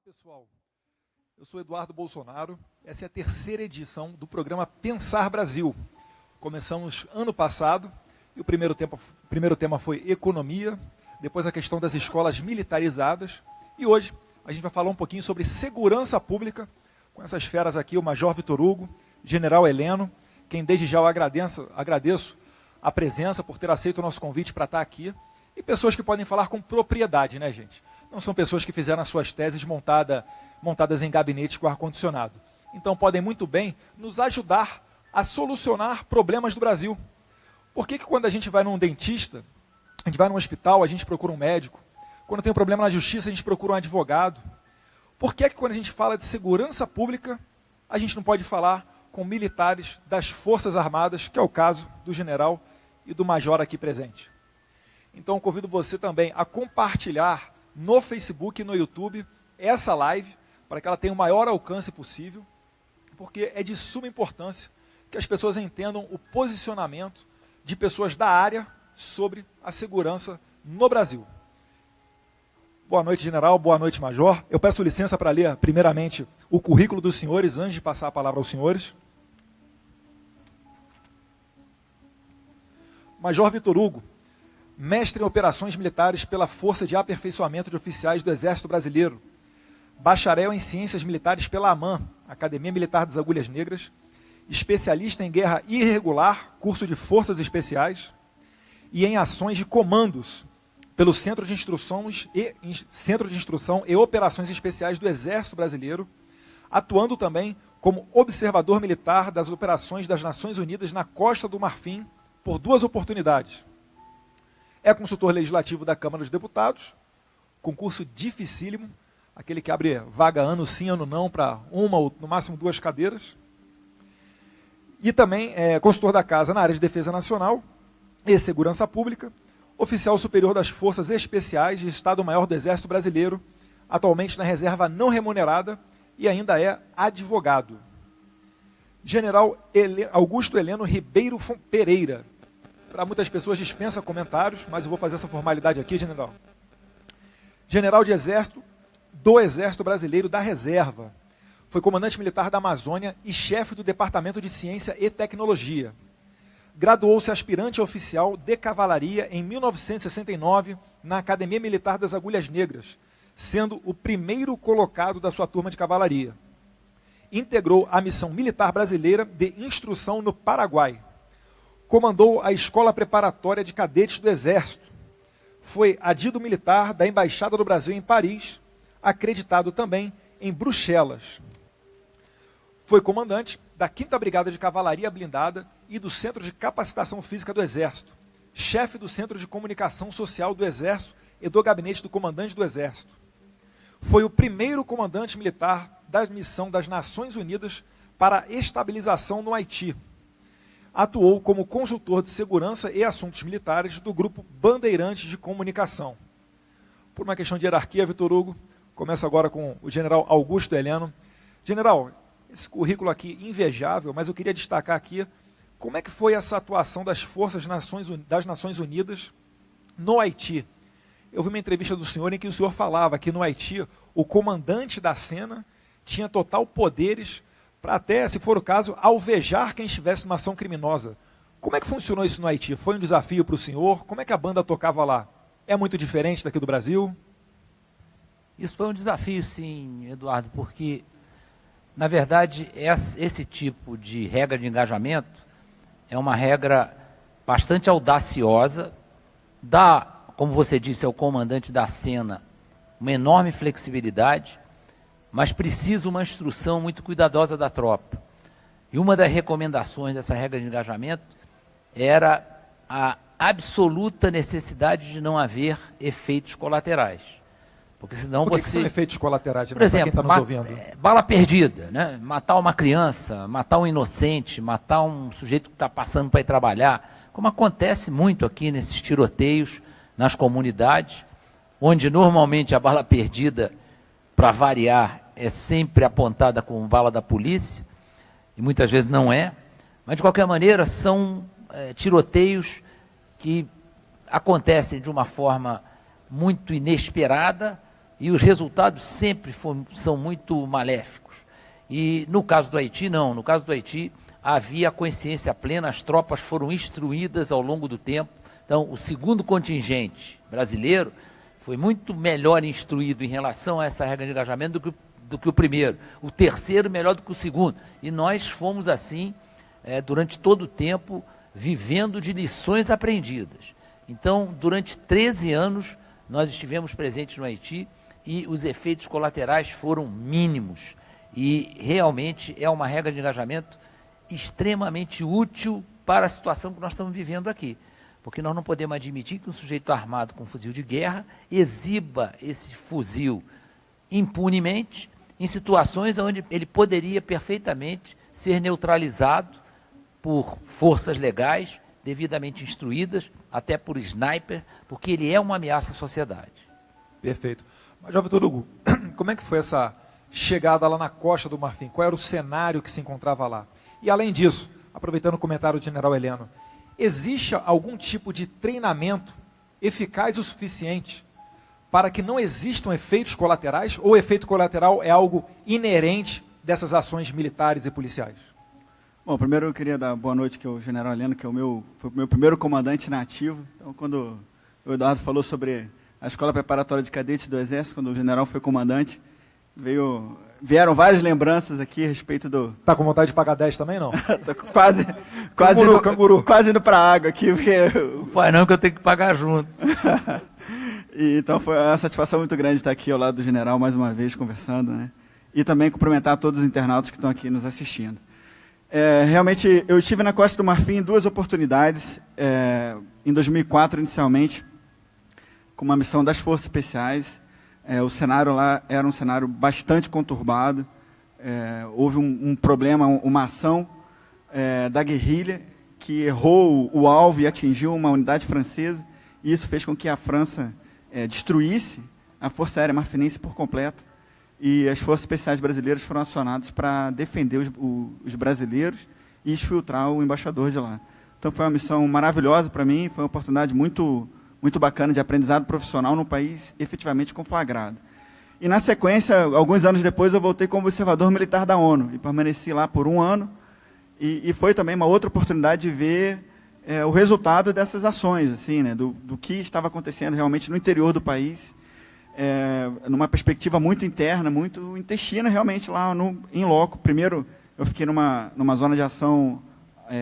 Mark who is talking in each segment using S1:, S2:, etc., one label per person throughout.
S1: pessoal, eu sou Eduardo Bolsonaro, essa é a terceira edição do programa Pensar Brasil. Começamos ano passado e o primeiro tema foi economia, depois a questão das escolas militarizadas e hoje a gente vai falar um pouquinho sobre segurança pública com essas feras aqui, o Major Vitor Hugo, General Heleno, quem desde já eu agradeço a presença por ter aceito o nosso convite para estar aqui e pessoas que podem falar com propriedade, né, gente? Não são pessoas que fizeram as suas teses montadas em gabinetes com ar-condicionado. Então podem muito bem nos ajudar a solucionar problemas do Brasil. Por que quando a gente vai num dentista, a gente vai num hospital, a gente procura um médico? Quando tem um problema na justiça, a gente procura um advogado? Por que quando a gente fala de segurança pública, a gente não pode falar com militares das Forças Armadas, que é o caso do general e do major aqui presente? Então convido você também a compartilhar no Facebook e no YouTube essa live, para que ela tenha o maior alcance possível, porque é de suma importância que as pessoas entendam o posicionamento de pessoas da área sobre a segurança no Brasil. Boa noite, general, boa noite, major. Eu peço licença para ler, primeiramente, o currículo dos senhores, antes de passar a palavra aos senhores. Major Vitor Hugo, mestre em operações militares pela Força de Aperfeiçoamento de Oficiais do Exército Brasileiro, bacharel em Ciências Militares pela AMAN, Academia Militar das Agulhas Negras, especialista em Guerra Irregular, curso de Forças Especiais, e em Ações de Comandos, pelo Centro de Instrução e Operações Especiais do Exército Brasileiro, atuando também como observador militar das operações das Nações Unidas na Costa do Marfim por 2 oportunidades. É consultor legislativo da Câmara dos Deputados, concurso dificílimo, aquele que abre vaga ano sim, ano não, para uma ou no máximo 2 cadeiras. E também é consultor da Casa na área de Defesa Nacional e Segurança Pública, oficial superior das Forças Especiais de Estado-Maior do Exército Brasileiro, atualmente na reserva não remunerada e ainda é advogado. General Augusto Heleno Ribeiro Pereira. Para muitas pessoas dispensa comentários, mas eu vou fazer essa formalidade aqui, general. General de Exército do Exército Brasileiro da Reserva. Foi comandante militar da Amazônia e chefe do Departamento de Ciência e Tecnologia. Graduou-se aspirante oficial de cavalaria em 1969 na Academia Militar das Agulhas Negras, sendo o primeiro colocado da sua turma de cavalaria. Integrou a Missão Militar Brasileira de Instrução no Paraguai. Comandou a Escola Preparatória de Cadetes do Exército. Foi adido militar da Embaixada do Brasil em Paris, acreditado também em Bruxelas. Foi comandante da 5ª Brigada de Cavalaria Blindada e do Centro de Capacitação Física do Exército, chefe do Centro de Comunicação Social do Exército e do Gabinete do Comandante do Exército. Foi o primeiro comandante militar da missão das Nações Unidas para a estabilização no Haiti. Atuou como consultor de segurança e assuntos militares do Grupo Bandeirantes de Comunicação. Por uma questão de hierarquia, Vitor Hugo, começa agora com o general Augusto Heleno. General, esse currículo aqui invejável, mas eu queria destacar aqui como é que foi essa atuação das forças das Nações Unidas no Haiti. Eu vi uma entrevista do senhor em que o senhor falava que no Haiti o comandante da cena tinha total poderes para até, se for o caso, alvejar quem estivesse numa ação criminosa. Como é que funcionou isso no Haiti? Foi um desafio para o senhor? Como é que a banda tocava lá? É muito diferente daqui do Brasil?
S2: Isso foi um desafio, sim, Eduardo, porque, na verdade, esse tipo de regra de engajamento é uma regra bastante audaciosa, dá, como você disse, ao comandante da cena uma enorme flexibilidade, mas precisa uma instrução muito cuidadosa da tropa. E uma das recomendações dessa regra de engajamento era a absoluta necessidade de não haver efeitos colaterais. Porque senão
S1: que são efeitos colaterais?
S2: Por exemplo, bala perdida, né? Matar uma criança, matar um inocente, matar um sujeito que está passando para ir trabalhar, como acontece muito aqui nesses tiroteios, nas comunidades, onde normalmente a bala perdida, para variar, é sempre apontada como bala da polícia, e muitas vezes não é, mas de qualquer maneira são tiroteios que acontecem de uma forma muito inesperada E os resultados sempre são muito maléficos. E no caso do Haiti, não. No caso do Haiti, havia consciência plena, as tropas foram instruídas ao longo do tempo. Então, o segundo contingente brasileiro foi muito melhor instruído em relação a essa regra de engajamento do que o primeiro. O terceiro melhor do que o segundo. E nós fomos assim, durante todo o tempo, vivendo de lições aprendidas. Então, durante 13 anos, nós estivemos presentes no Haiti e os efeitos colaterais foram mínimos. E realmente é uma regra de engajamento extremamente útil para a situação que nós estamos vivendo aqui. Porque nós não podemos admitir que um sujeito armado com um fuzil de guerra exiba esse fuzil impunemente em situações onde ele poderia perfeitamente ser neutralizado por forças legais, devidamente instruídas, até por sniper, porque ele é uma ameaça à sociedade.
S1: Perfeito. Major Vitor Hugo, como é que foi essa chegada lá na Costa do Marfim? Qual era o cenário que se encontrava lá? E além disso, aproveitando o comentário do general Heleno, existe algum tipo de treinamento eficaz o suficiente para que não existam efeitos colaterais, ou o efeito colateral é algo inerente dessas ações militares e policiais?
S3: Bom, primeiro eu queria dar boa noite aqui ao general Heleno, que foi o meu primeiro comandante na ativa. Então, quando o Eduardo falou sobre a Escola Preparatória de Cadetes do Exército, quando o general foi comandante, vieram várias lembranças aqui a respeito do...
S1: Tá com vontade de pagar 10 também, não?
S3: Tô quase quase indo para a água aqui, porque...
S2: Não faz não, que eu tenho que pagar junto.
S3: Então foi uma satisfação muito grande estar aqui ao lado do general, mais uma vez, conversando, né? E também cumprimentar todos os internautas que estão aqui nos assistindo. Realmente, eu estive na Costa do Marfim em 2 oportunidades, em 2004, inicialmente, com uma missão das Forças Especiais. O cenário lá era um cenário bastante conturbado, houve um problema, uma ação da guerrilha que errou o alvo e atingiu uma unidade francesa, e isso fez com que a França destruísse a Força Aérea Marfinense por completo, e as Forças Especiais brasileiras foram acionadas para defender os brasileiros e exfiltrar o embaixador de lá. Então foi uma missão maravilhosa para mim, foi uma oportunidade muito bacana de aprendizado profissional num país efetivamente conflagrado. E na sequência, alguns anos depois, eu voltei como observador militar da ONU e permaneci lá por 1 ano, e foi também uma outra oportunidade de ver o resultado dessas ações, assim, né, do que estava acontecendo realmente no interior do país, numa perspectiva muito interna, muito intestina realmente lá em loco. Primeiro, eu fiquei numa zona de ação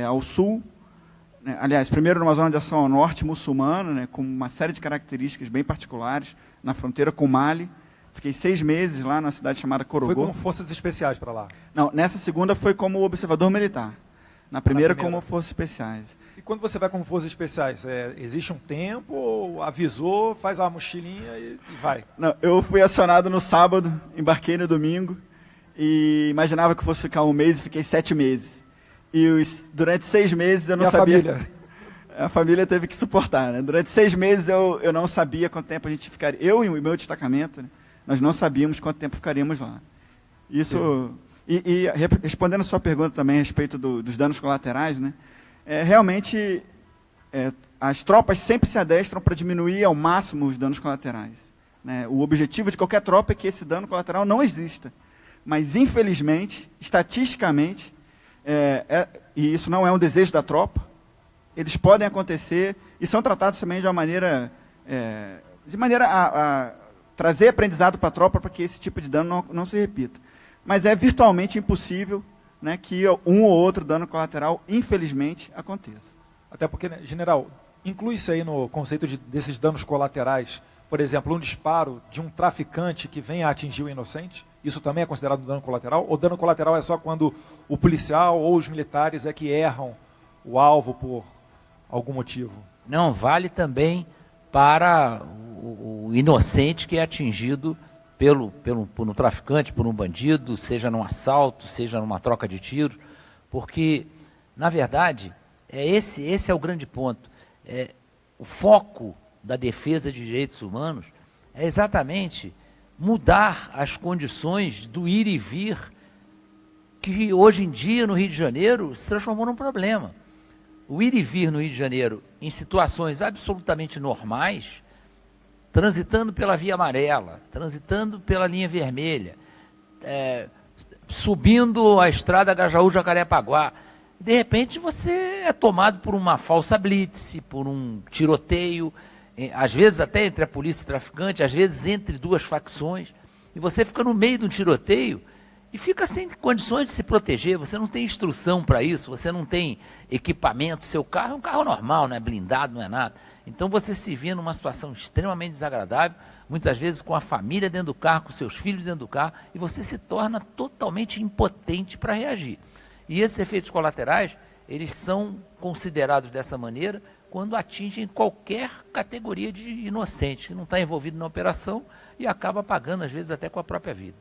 S3: ao sul, né, aliás, primeiro numa zona de ação ao norte muçulmana, né, com uma série de características bem particulares, na fronteira com Mali. Fiquei 6 meses lá numa cidade chamada Corogô.
S1: Foi como forças especiais para lá?
S3: Não, nessa segunda foi como observador militar. Na primeira como forças especiais.
S1: E quando você vai como forças especiais, existe um tempo, ou avisou, faz a mochilinha e vai?
S3: Não, eu fui acionado no sábado, embarquei no domingo, e imaginava que fosse ficar 1 mês e fiquei 7 meses. E durante 6 meses eu não sabia...
S1: Família?
S3: A família teve que suportar, né? Durante 6 meses eu não sabia quanto tempo a gente ficaria. Eu e o meu destacamento, né? Nós não sabíamos quanto tempo ficaríamos lá. Isso... E respondendo a sua pergunta também a respeito dos danos colaterais, né? Realmente, as tropas sempre se adestram para diminuir ao máximo os danos colaterais, né? O objetivo de qualquer tropa é que esse dano colateral não exista. Mas, infelizmente, estatisticamente, e isso não é um desejo da tropa, eles podem acontecer e são tratados também de maneira a trazer aprendizado para a tropa para que esse tipo de dano não se repita. Mas é virtualmente impossível, né, que um ou outro dano colateral, infelizmente, aconteça.
S1: Até porque, né, general, inclui-se aí no conceito desses danos colaterais, por exemplo, um disparo de um traficante que venha a atingir o inocente? Isso também é considerado um dano colateral? Ou dano colateral é só quando o policial ou os militares é que erram o alvo por algum motivo?
S2: Não, vale também para o inocente que é atingido por um traficante, por um bandido, seja num assalto, seja numa troca de tiros, porque, na verdade, esse é o grande ponto. O foco da defesa de direitos humanos é exatamente mudar as condições do ir e vir, que hoje em dia, no Rio de Janeiro, se transformou num problema. O ir e vir no Rio de Janeiro, em situações absolutamente normais, transitando pela via amarela, transitando pela linha vermelha, subindo a estrada Gajaú-Jacarepaguá. De repente você é tomado por uma falsa blitz, por um tiroteio, às vezes até entre a polícia e o traficante, às vezes entre duas facções, e você fica no meio de um tiroteio e fica sem condições de se proteger, você não tem instrução para isso, você não tem equipamento, seu carro é um carro normal, não é blindado, não é nada. Então você se vê numa situação extremamente desagradável, muitas vezes com a família dentro do carro, com seus filhos dentro do carro, e você se torna totalmente impotente para reagir. E esses efeitos colaterais, eles são considerados dessa maneira quando atingem qualquer categoria de inocente, que não está envolvido na operação e acaba pagando, às vezes, até com a própria vida.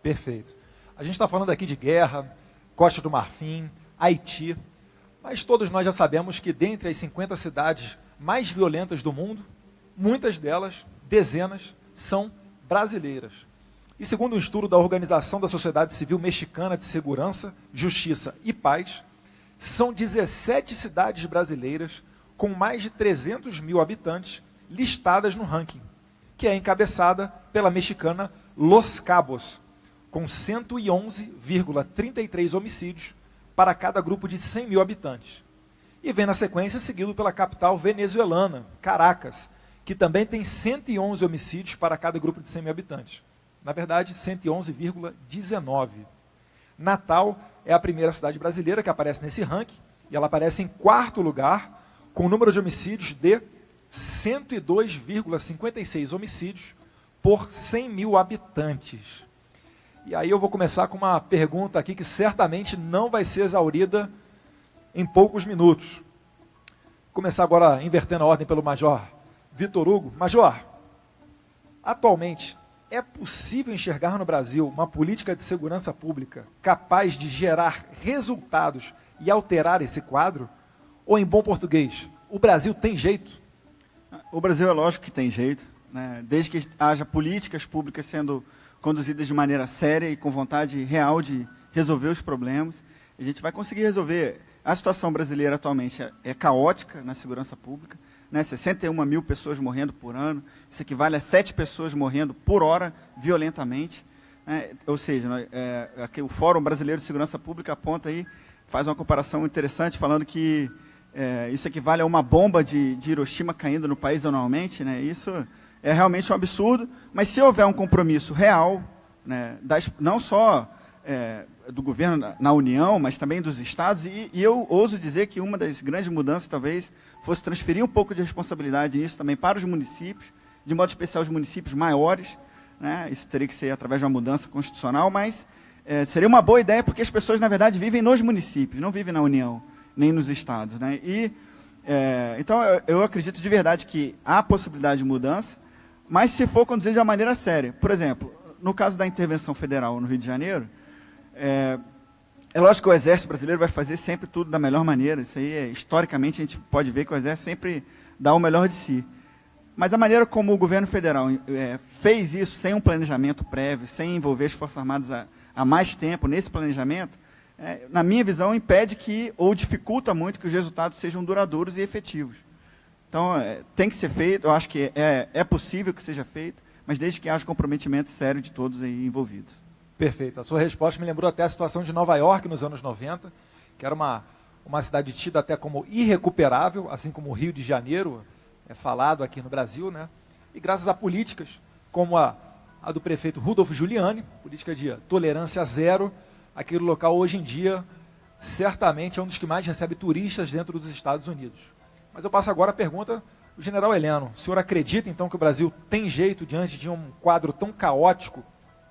S1: Perfeito. A gente está falando aqui de guerra, Costa do Marfim, Haiti, mas todos nós já sabemos que dentre as 50 cidades mais violentas do mundo, muitas delas, dezenas, são brasileiras. E segundo um estudo da Organização da Sociedade Civil Mexicana de Segurança, Justiça e Paz, são 17 cidades brasileiras com mais de 300 mil habitantes listadas no ranking, que é encabeçada pela mexicana Los Cabos, com 111,33 homicídios para cada grupo de 100 mil habitantes. E vem na sequência seguido pela capital venezuelana, Caracas, que também tem 111 homicídios para cada grupo de 100 mil habitantes. Na verdade, 111,19. Natal é a primeira cidade brasileira que aparece nesse ranking, e ela aparece em quarto lugar, com o número de homicídios de 102,56 homicídios por 100 mil habitantes. E aí eu vou começar com uma pergunta aqui que certamente não vai ser exaurida em poucos minutos. Vou começar agora invertendo a ordem pelo Major Vitor Hugo. Major, atualmente é possível enxergar no Brasil uma política de segurança pública capaz de gerar resultados e alterar esse quadro? Ou, em bom português, o Brasil tem jeito?
S3: O Brasil é lógico que tem jeito, né? Desde que haja políticas públicas sendo conduzidas de maneira séria e com vontade real de resolver os problemas, a gente vai conseguir resolver. A situação brasileira atualmente é caótica na segurança pública, né? 61 mil pessoas morrendo por ano, isso equivale a 7 pessoas morrendo por hora violentamente, né? Ou seja, aqui o Fórum Brasileiro de Segurança Pública aponta aí, faz uma comparação interessante, falando que isso equivale a uma bomba de Hiroshima caindo no país anualmente, né? Isso é realmente um absurdo, mas se houver um compromisso real, né, não só do governo na União, mas também dos estados, e eu ouso dizer que uma das grandes mudanças talvez fosse transferir um pouco de responsabilidade nisso também para os municípios, de modo especial os municípios maiores, né? Isso teria que ser através de uma mudança constitucional, mas seria uma boa ideia porque as pessoas, na verdade, vivem nos municípios, não vivem na União, nem nos estados, né? Então, eu acredito de verdade que há possibilidade de mudança, mas se for conduzido de uma maneira séria. Por exemplo, no caso da intervenção federal no Rio de Janeiro, é lógico que o Exército brasileiro vai fazer sempre tudo da melhor maneira. Isso aí, historicamente, a gente pode ver que o Exército sempre dá o melhor de si. Mas a maneira como o governo federal fez isso sem um planejamento prévio, sem envolver as Forças Armadas há mais tempo nesse planejamento, na minha visão, impede ou dificulta muito que os resultados sejam duradouros e efetivos. Então, tem que ser feito, eu acho que é possível que seja feito, mas desde que haja comprometimento sério de todos aí envolvidos.
S1: Perfeito. A sua resposta me lembrou até a situação de Nova York nos anos 90, que era uma cidade tida até como irrecuperável, assim como o Rio de Janeiro é falado aqui no Brasil, né? E graças a políticas como a do prefeito Rudolph Giuliani, política de tolerância zero, aquele local hoje em dia certamente é um dos que mais recebe turistas dentro dos Estados Unidos. Mas eu passo agora a pergunta do general Heleno. O senhor acredita então que o Brasil tem jeito diante de um quadro tão caótico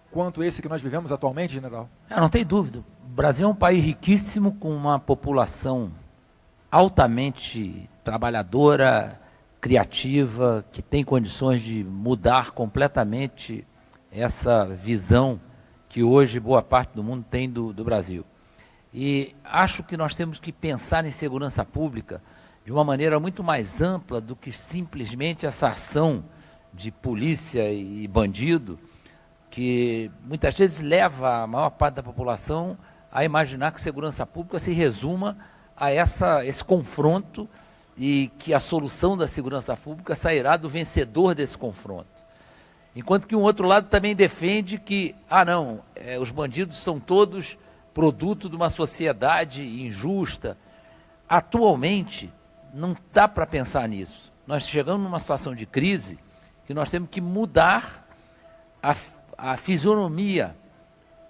S1: quanto esse que nós vivemos atualmente, general?
S2: Não tem dúvida. O Brasil é um país riquíssimo, com uma população altamente trabalhadora, criativa, que tem condições de mudar completamente essa visão que hoje boa parte do mundo tem do Brasil. E acho que nós temos que pensar em segurança pública de uma maneira muito mais ampla do que simplesmente essa ação de polícia e bandido, que muitas vezes leva a maior parte da população a imaginar que segurança pública se resuma a esse confronto e que a solução da segurança pública sairá do vencedor desse confronto. Enquanto que um outro lado também defende que, os bandidos são todos produto de uma sociedade injusta. Atualmente, não dá para pensar nisso. Nós chegamos numa situação de crise que nós temos que mudar a fisionomia,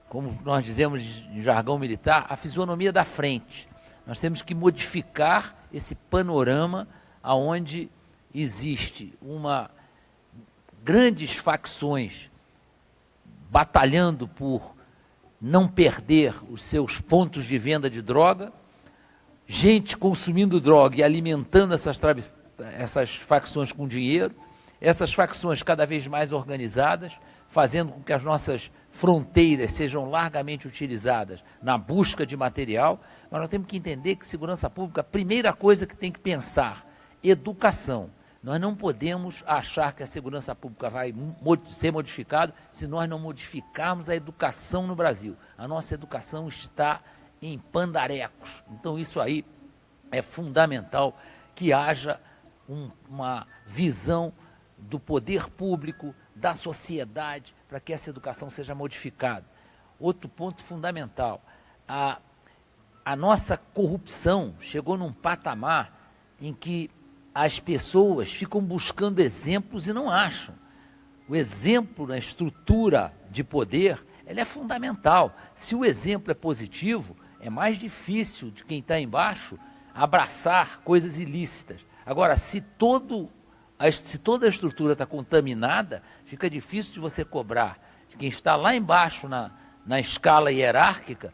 S2: como nós dizemos em jargão militar, a fisionomia da frente. Nós temos que modificar esse panorama onde existe grandes facções batalhando por não perder os seus pontos de venda de droga, gente consumindo droga e alimentando essas facções com dinheiro, essas facções cada vez mais organizadas, fazendo com que as nossas fronteiras sejam largamente utilizadas na busca de material. Mas nós temos que entender que segurança pública, a primeira coisa que tem que pensar, educação. Nós não podemos achar que a segurança pública vai ser modificada se nós não modificarmos a educação no Brasil. A nossa educação está em pandarecos. Então isso aí é fundamental que haja uma visão do poder público, da sociedade, para que essa educação seja modificada. Outro ponto fundamental, a nossa corrupção chegou num patamar em que as pessoas ficam buscando exemplos e não acham. O exemplo na estrutura de poder, ela é fundamental. Se o exemplo é positivo, é mais difícil de quem está embaixo abraçar coisas ilícitas. Agora, se toda a estrutura está contaminada, fica difícil de você cobrar de quem está lá embaixo na escala hierárquica,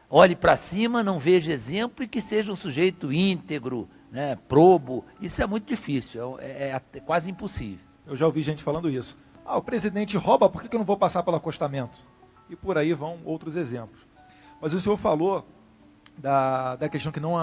S2: olhe para cima, não veja exemplo e que seja um sujeito íntegro, né, probo. Isso é muito difícil, é quase impossível.
S1: Eu já ouvi gente falando isso. O presidente rouba, por que eu não vou passar pelo acostamento? E por aí vão outros exemplos. Mas o senhor falou da questão que não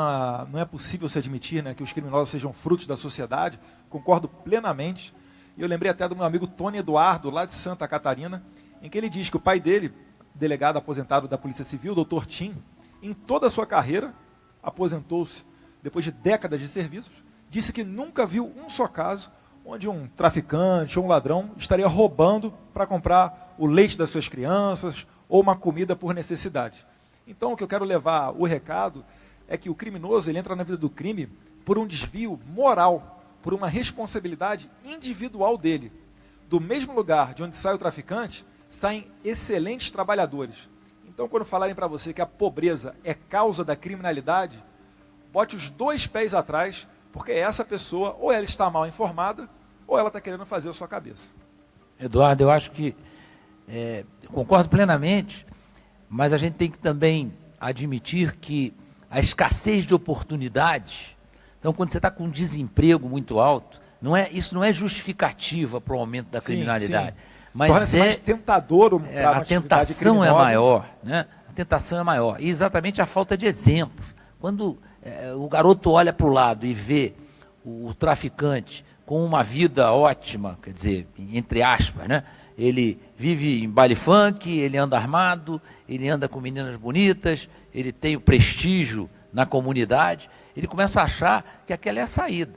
S1: é possível se admitir, né, que os criminosos sejam frutos da sociedade. Concordo plenamente. E eu lembrei até do meu amigo Tony Eduardo, lá de Santa Catarina, em que ele diz que o pai dele, delegado aposentado da Polícia Civil, Dr. Tim, em toda a sua carreira, aposentou-se depois de décadas de serviços, disse que nunca viu um só caso onde um traficante ou um ladrão estaria roubando para comprar o leite das suas crianças ou uma comida por necessidade. Então, o que eu quero levar o recado é que o criminoso ele entra na vida do crime por um desvio moral, por uma responsabilidade individual dele. Do mesmo lugar de onde sai o traficante, saem excelentes trabalhadores. Então, quando falarem para você que a pobreza é causa da criminalidade, bote os dois pés atrás, porque essa pessoa, ou ela está mal informada, ou ela está querendo fazer a sua cabeça.
S2: Eduardo, eu acho que concordo plenamente, mas a gente tem que também admitir que a escassez de oportunidades, então quando você está com um desemprego muito alto, isso não é justificativa para o aumento da criminalidade. Sim. Mas
S1: torna-se mais tentador
S2: a tentação criminosa. É maior, né? A tentação é maior. E exatamente a falta de exemplos. Quando o garoto olha para o lado e vê o traficante com uma vida ótima, quer dizer, entre aspas, né? Ele vive em baile funk, ele anda armado, ele anda com meninas bonitas, ele tem o prestígio na comunidade, ele começa a achar que aquela é a saída.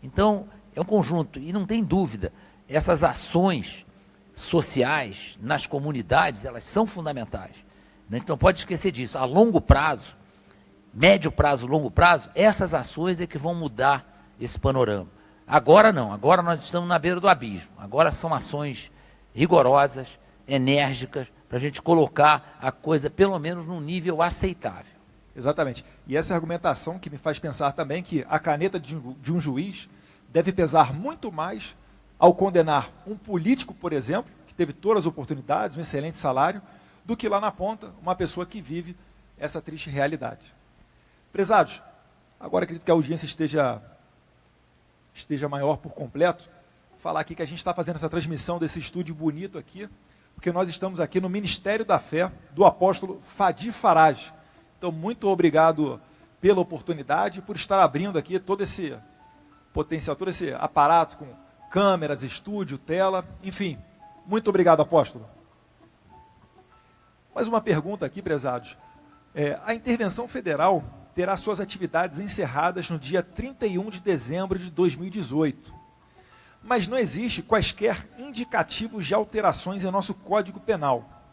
S2: Então, é um conjunto, e não tem dúvida, essas ações sociais nas comunidades, elas são fundamentais. A gente não pode esquecer disso. A longo prazo, médio prazo, longo prazo, essas ações é que vão mudar esse panorama. Agora não, agora nós estamos na beira do abismo. Agora são ações rigorosas, enérgicas, para a gente colocar a coisa pelo menos num nível aceitável.
S1: Exatamente. E essa argumentação que me faz pensar também que a caneta de um juiz deve pesar muito mais ao condenar um político, por exemplo, que teve todas as oportunidades, um excelente salário, do que lá na ponta, uma pessoa que vive essa triste realidade. Prezados, agora acredito que a audiência esteja maior por completo, falar aqui que a gente está fazendo essa transmissão desse estúdio bonito aqui, porque nós estamos aqui no Ministério da Fé do apóstolo Fadi Farage. Então, muito obrigado pela oportunidade, por estar abrindo aqui todo esse potencial, todo esse aparato com câmeras, estúdio, tela, enfim. Muito obrigado, apóstolo. Mais uma pergunta aqui, prezados. A intervenção federal terá suas atividades encerradas no dia 31 de dezembro de 2018. Mas não existe quaisquer indicativos de alterações em nosso Código Penal.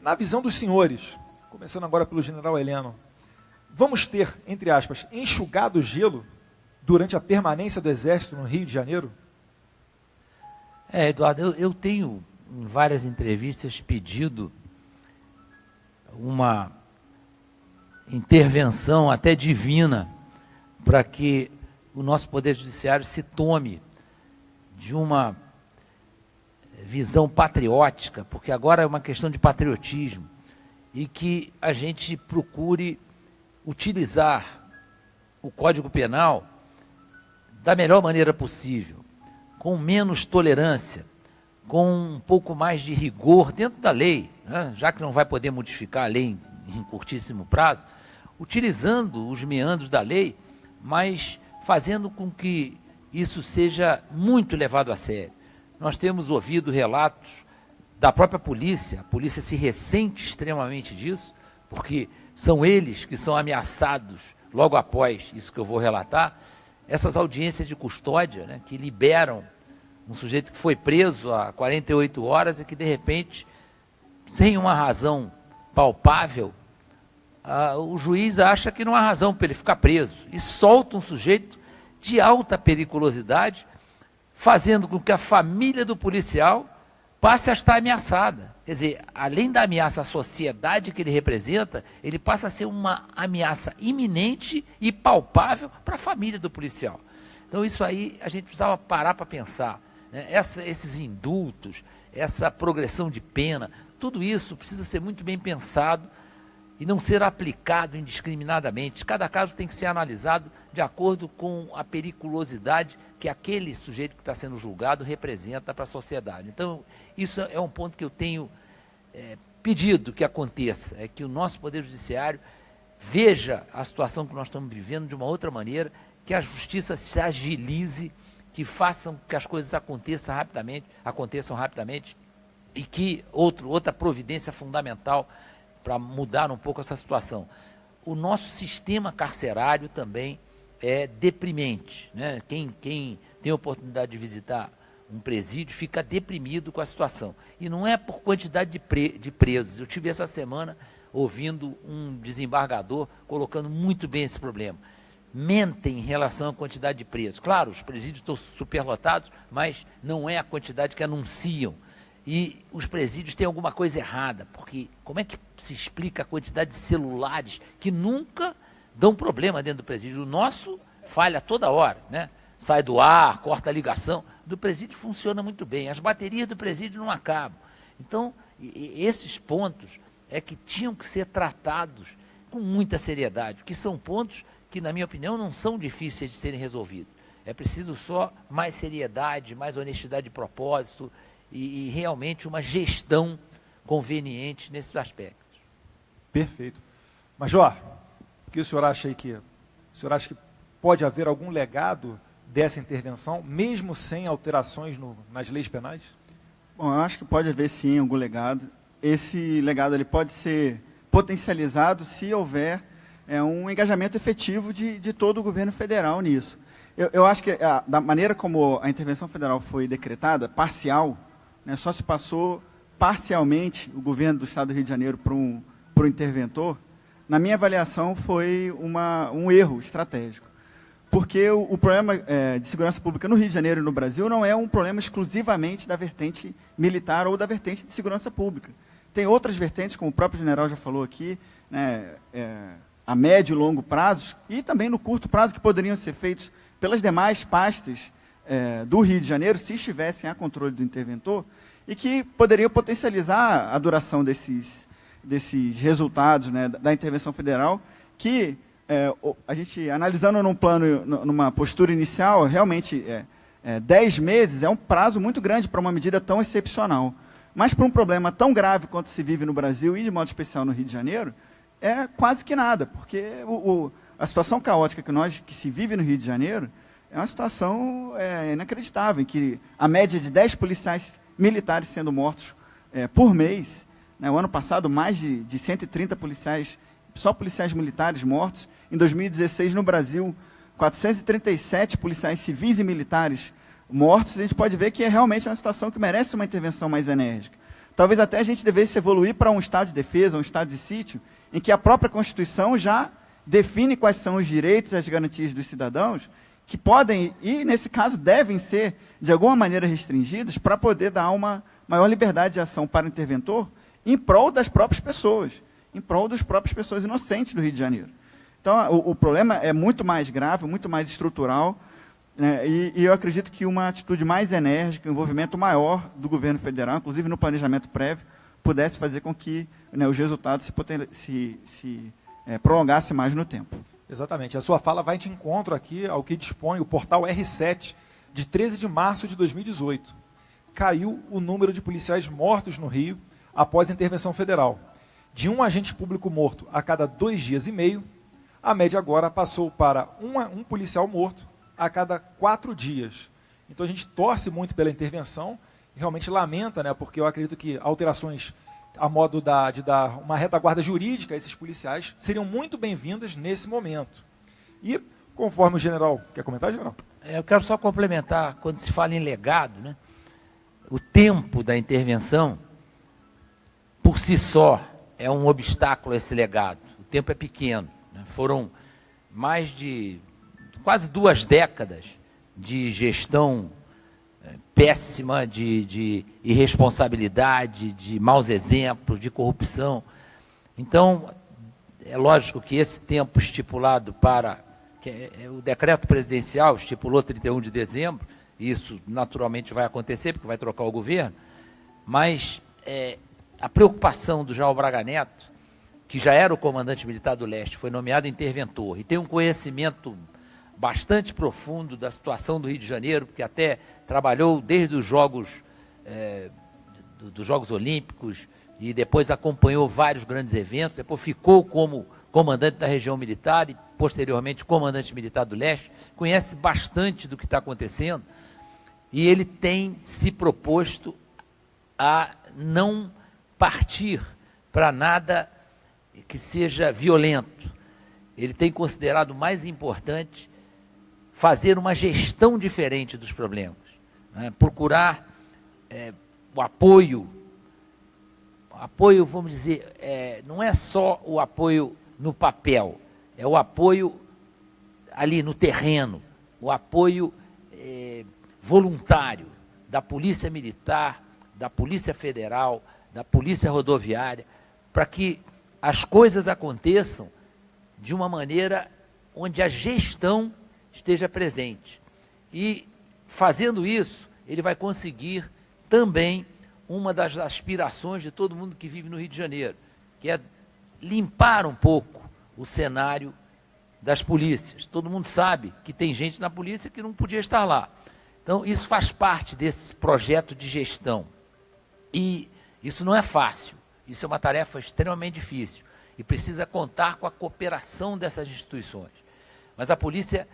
S1: Na visão dos senhores, começando agora pelo general Heleno, vamos ter, entre aspas, enxugado o gelo durante a permanência do Exército no Rio de Janeiro?
S2: Eduardo, eu tenho em várias entrevistas pedido uma intervenção até divina para que o nosso Poder Judiciário se tome de uma visão patriótica, porque agora é uma questão de patriotismo, e que a gente procure utilizar o Código Penal da melhor maneira possível, com menos tolerância, com um pouco mais de rigor dentro da lei, né? Já que não vai poder modificar a lei em curtíssimo prazo, utilizando os meandros da lei, mas fazendo com que isso seja muito levado a sério. Nós temos ouvido relatos da própria polícia, a polícia se ressente extremamente disso, porque são eles que são ameaçados logo após isso que eu vou relatar, essas audiências de custódia, né, que liberam um sujeito que foi preso há 48 horas e que, de repente, sem uma razão palpável, o juiz acha que não há razão para ele ficar preso e solta um sujeito de alta periculosidade, fazendo com que a família do policial passe a estar ameaçada. Quer dizer, além da ameaça à sociedade que ele representa, ele passa a ser uma ameaça iminente e palpável para a família do policial. Então isso aí a gente precisava parar para pensar, né? Esses indultos, essa progressão de pena, tudo isso precisa ser muito bem pensado e não ser aplicado indiscriminadamente. Cada caso tem que ser analisado de acordo com a periculosidade que aquele sujeito que está sendo julgado representa para a sociedade. Então, isso é um ponto que eu tenho pedido que aconteça, é que o nosso Poder Judiciário veja a situação que nós estamos vivendo de uma outra maneira, que a justiça se agilize, que façam que as coisas aconteçam rapidamente e que outra providência fundamental para mudar um pouco essa situação. O nosso sistema carcerário também é deprimente, né? Quem tem a oportunidade de visitar um presídio fica deprimido com a situação. E não é por quantidade de presos. Eu tive essa semana ouvindo um desembargador colocando muito bem esse problema. Mentem em relação à quantidade de presos. Claro, os presídios estão superlotados, mas não é a quantidade que anunciam. E os presídios têm alguma coisa errada, porque como é que se explica a quantidade de celulares que nunca dão problema dentro do presídio? O nosso falha toda hora, né? Sai do ar, corta a ligação. Do presídio funciona muito bem, as baterias do presídio não acabam. Então, esses pontos é que tinham que ser tratados com muita seriedade, que são pontos que, na minha opinião, não são difíceis de serem resolvidos. É preciso só mais seriedade, mais honestidade de propósito, e realmente uma gestão conveniente nesses aspectos.
S1: Perfeito. Major, o que o senhor acha aí o senhor acha que pode haver algum legado dessa intervenção, mesmo sem alterações nas leis penais?
S3: Bom, eu acho que pode haver sim algum legado. Esse legado ele pode ser potencializado se houver um engajamento efetivo de todo o governo federal nisso. Eu acho que da maneira como a intervenção federal foi decretada, parcial, né, só se passou parcialmente o governo do Estado do Rio de Janeiro para um interventor, na minha avaliação foi um erro estratégico. Porque o problema de segurança pública no Rio de Janeiro e no Brasil não é um problema exclusivamente da vertente militar ou da vertente de segurança pública. Tem outras vertentes, como o próprio general já falou aqui, né, a médio e longo prazos, e também no curto prazo, que poderiam ser feitos pelas demais pastas do Rio de Janeiro, se estivessem a controle do interventor, e que poderiam potencializar a duração desses resultados, né, da intervenção federal, que a gente, analisando num plano, numa postura inicial, realmente 10 meses é um prazo muito grande para uma medida tão excepcional. Mas para um problema tão grave quanto se vive no Brasil e, de modo especial, no Rio de Janeiro, é quase que nada, porque a situação caótica que se vive no Rio de Janeiro é uma situação inacreditável, em que a média de 10 policiais militares sendo mortos por mês, né? O ano passado, mais de 130 policiais só policiais militares mortos. Em 2016, no Brasil, 437 policiais civis e militares mortos. A gente pode ver que é realmente uma situação que merece uma intervenção mais enérgica. Talvez até a gente devesse evoluir para um estado de defesa, um estado de sítio, em que a própria Constituição já define quais são os direitos e as garantias dos cidadãos, que podem, e nesse caso devem ser, de alguma maneira restringidos, para poder dar uma maior liberdade de ação para o interventor, em prol das próprias pessoas, em prol das próprias pessoas inocentes do Rio de Janeiro. Então, o problema é muito mais grave, muito mais estrutural, né, e eu acredito que uma atitude mais enérgica, um envolvimento maior do governo federal, inclusive no planejamento prévio, pudesse fazer com que, né, os resultados se prolongassem mais no tempo.
S1: Exatamente. A sua fala vai de encontro aqui ao que dispõe o portal R7, de 13 de março de 2018. Caiu o número de policiais mortos no Rio após a intervenção federal. De um agente público morto a cada 2 dias e meio, a média agora passou para um policial morto a cada 4 dias. Então a gente torce muito pela intervenção e realmente lamenta, né, porque eu acredito que alterações a modo de dar uma retaguarda jurídica a esses policiais seriam muito bem-vindas nesse momento. E, conforme o general... Quer comentar, general?
S2: Eu quero só complementar, quando se fala em legado, né, o tempo da intervenção, por si só, é um obstáculo a esse legado. O tempo é pequeno. Né? Foram mais de quase 2 décadas de gestão péssima, de irresponsabilidade, de maus exemplos, de corrupção. Então, é lógico que esse tempo estipulado para... o decreto presidencial estipulou 31 de dezembro, e isso naturalmente vai acontecer, porque vai trocar o governo, mas a preocupação do General Braga Neto, que já era o comandante militar do Leste, foi nomeado interventor, e tem um conhecimento bastante profundo da situação do Rio de Janeiro, porque até trabalhou desde os Jogos, dos Jogos Olímpicos, e depois acompanhou vários grandes eventos, depois ficou como comandante da região militar e, posteriormente, comandante militar do Leste, conhece bastante do que está acontecendo, e ele tem se proposto a não partir para nada que seja violento. Ele tem considerado mais importante fazer uma gestão diferente dos problemas, né? Procurar o apoio, vamos dizer, não é só o apoio no papel, é o apoio ali no terreno, o apoio voluntário da Polícia Militar, da Polícia Federal, da Polícia Rodoviária, para que as coisas aconteçam de uma maneira onde a gestão esteja presente. E, fazendo isso, ele vai conseguir também uma das aspirações de todo mundo que vive no Rio de Janeiro, que é limpar um pouco o cenário das polícias. Todo mundo sabe que tem gente na polícia que não podia estar lá. Então, isso faz parte desse projeto de gestão. E isso não é fácil, isso é uma tarefa extremamente difícil e precisa contar com a cooperação dessas instituições. Mas a polícia,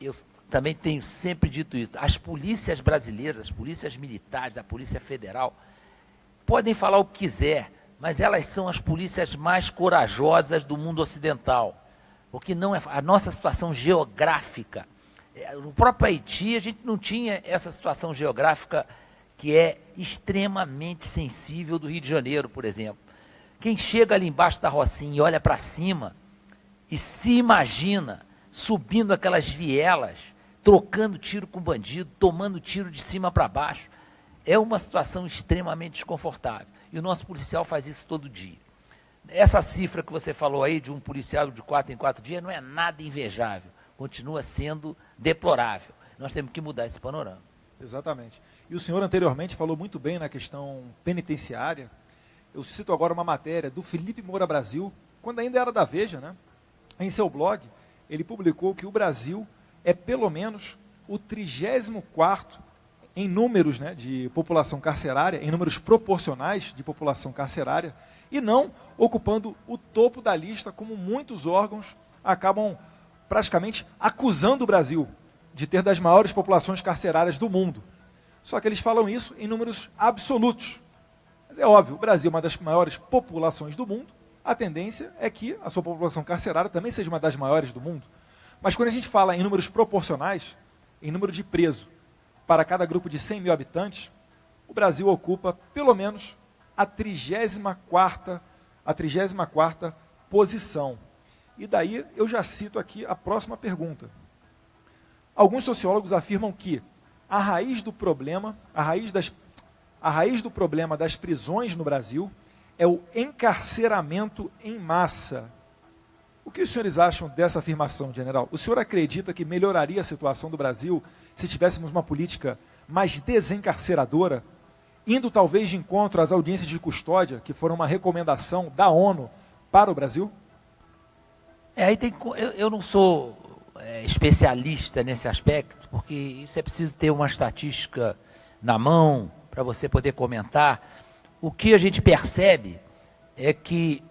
S2: eu também tenho sempre dito isso, as polícias brasileiras, as polícias militares, a Polícia Federal, podem falar o que quiser, mas elas são as polícias mais corajosas do mundo ocidental, porque não é a nossa situação geográfica. No próprio Haiti, a gente não tinha essa situação geográfica que é extremamente sensível do Rio de Janeiro, por exemplo. Quem chega ali embaixo da Rocinha e olha para cima e se imagina subindo aquelas vielas, trocando tiro com bandido, tomando tiro de cima para baixo, é uma situação extremamente desconfortável. E o nosso policial faz isso todo dia. Essa cifra que você falou aí de um policial de 4 em 4 dias não é nada invejável, continua sendo deplorável. Nós temos que mudar esse panorama.
S1: Exatamente. E o senhor anteriormente falou muito bem na questão penitenciária. Eu cito agora uma matéria do Felipe Moura Brasil, quando ainda era da Veja, né? Em seu blog, ele publicou que o Brasil é pelo menos o 34º em números, né, de população carcerária, em números proporcionais de população carcerária, e não ocupando o topo da lista, como muitos órgãos acabam praticamente acusando o Brasil de ter das maiores populações carcerárias do mundo. Só que eles falam isso em números absolutos. Mas é óbvio, o Brasil é uma das maiores populações do mundo, a tendência é que a sua população carcerária também seja uma das maiores do mundo. Mas quando a gente fala em números proporcionais, em número de preso para cada grupo de 100 mil habitantes, o Brasil ocupa pelo menos a 34ª posição. E daí eu já cito aqui a próxima pergunta. Alguns sociólogos afirmam que a raiz do problema das prisões no Brasil é o encarceramento em massa. O que os senhores acham dessa afirmação, general? O senhor acredita que melhoraria a situação do Brasil se tivéssemos uma política mais desencarceradora, indo talvez de encontro às audiências de custódia, que foram uma recomendação da ONU para o Brasil?
S2: Eu não sou especialista nesse aspecto, porque isso é preciso ter uma estatística na mão para você poder comentar. O que a gente percebe é que,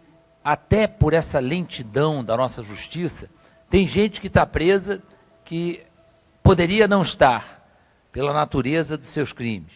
S2: até por essa lentidão da nossa justiça, tem gente que está presa que poderia não estar, pela natureza dos seus crimes.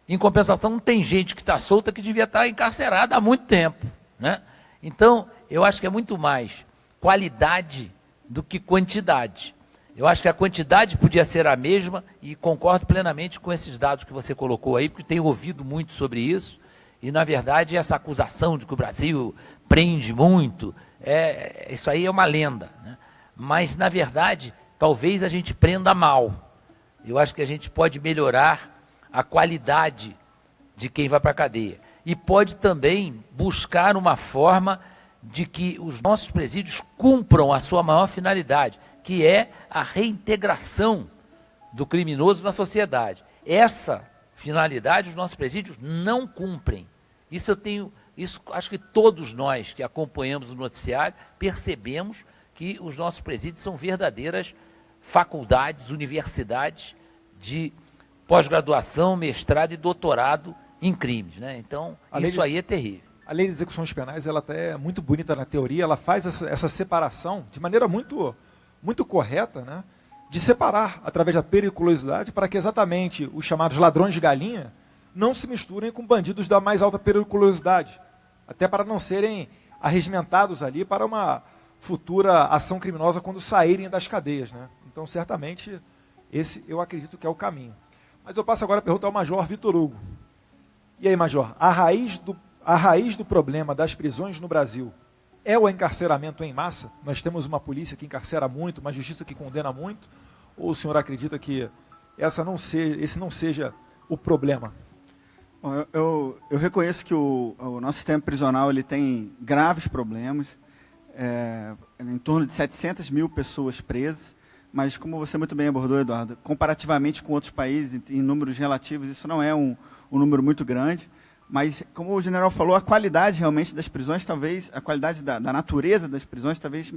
S2: Em compensação, tem gente que está solta que devia estar encarcerada há muito tempo, né? Então, eu acho que é muito mais qualidade do que quantidade. Eu acho que a quantidade podia ser a mesma e concordo plenamente com esses dados que você colocou aí, porque tenho ouvido muito sobre isso e, na verdade, essa acusação de que o Brasil prende muito, isso aí é uma lenda, né? Mas, na verdade, talvez a gente prenda mal. Eu acho que a gente pode melhorar a qualidade de quem vai para a cadeia. E pode também buscar uma forma de que os nossos presídios cumpram a sua maior finalidade, que é a reintegração do criminoso na sociedade. Essa finalidade os nossos presídios não cumprem. Isso acho que todos nós que acompanhamos o noticiário percebemos que os nossos presídios são verdadeiras faculdades, universidades de pós-graduação, mestrado e doutorado em crimes, né? Então, isso aí é terrível.
S1: A lei de execuções penais, ela até é muito bonita na teoria, ela faz essa separação de maneira muito, muito correta, né? De separar através da periculosidade para que exatamente os chamados ladrões de galinha não se misturem com bandidos da mais alta periculosidade, até para não serem arregimentados ali para uma futura ação criminosa quando saírem das cadeias, né? Então, certamente, esse eu acredito que é o caminho. Mas eu passo agora a perguntar ao Major Vitor Hugo. E aí, Major, a raiz do problema das prisões no Brasil é o encarceramento em massa? Nós temos uma polícia que encarcera muito, uma justiça que condena muito? Ou o senhor acredita que esse não seja o problema?
S3: Bom, eu reconheço que o nosso sistema prisional ele tem graves problemas, em torno de 700 mil pessoas presas, mas como você muito bem abordou, Eduardo, comparativamente com outros países, em números relativos, isso não é um número muito grande, mas como o general falou, a qualidade realmente das prisões, talvez, a qualidade da natureza das prisões, talvez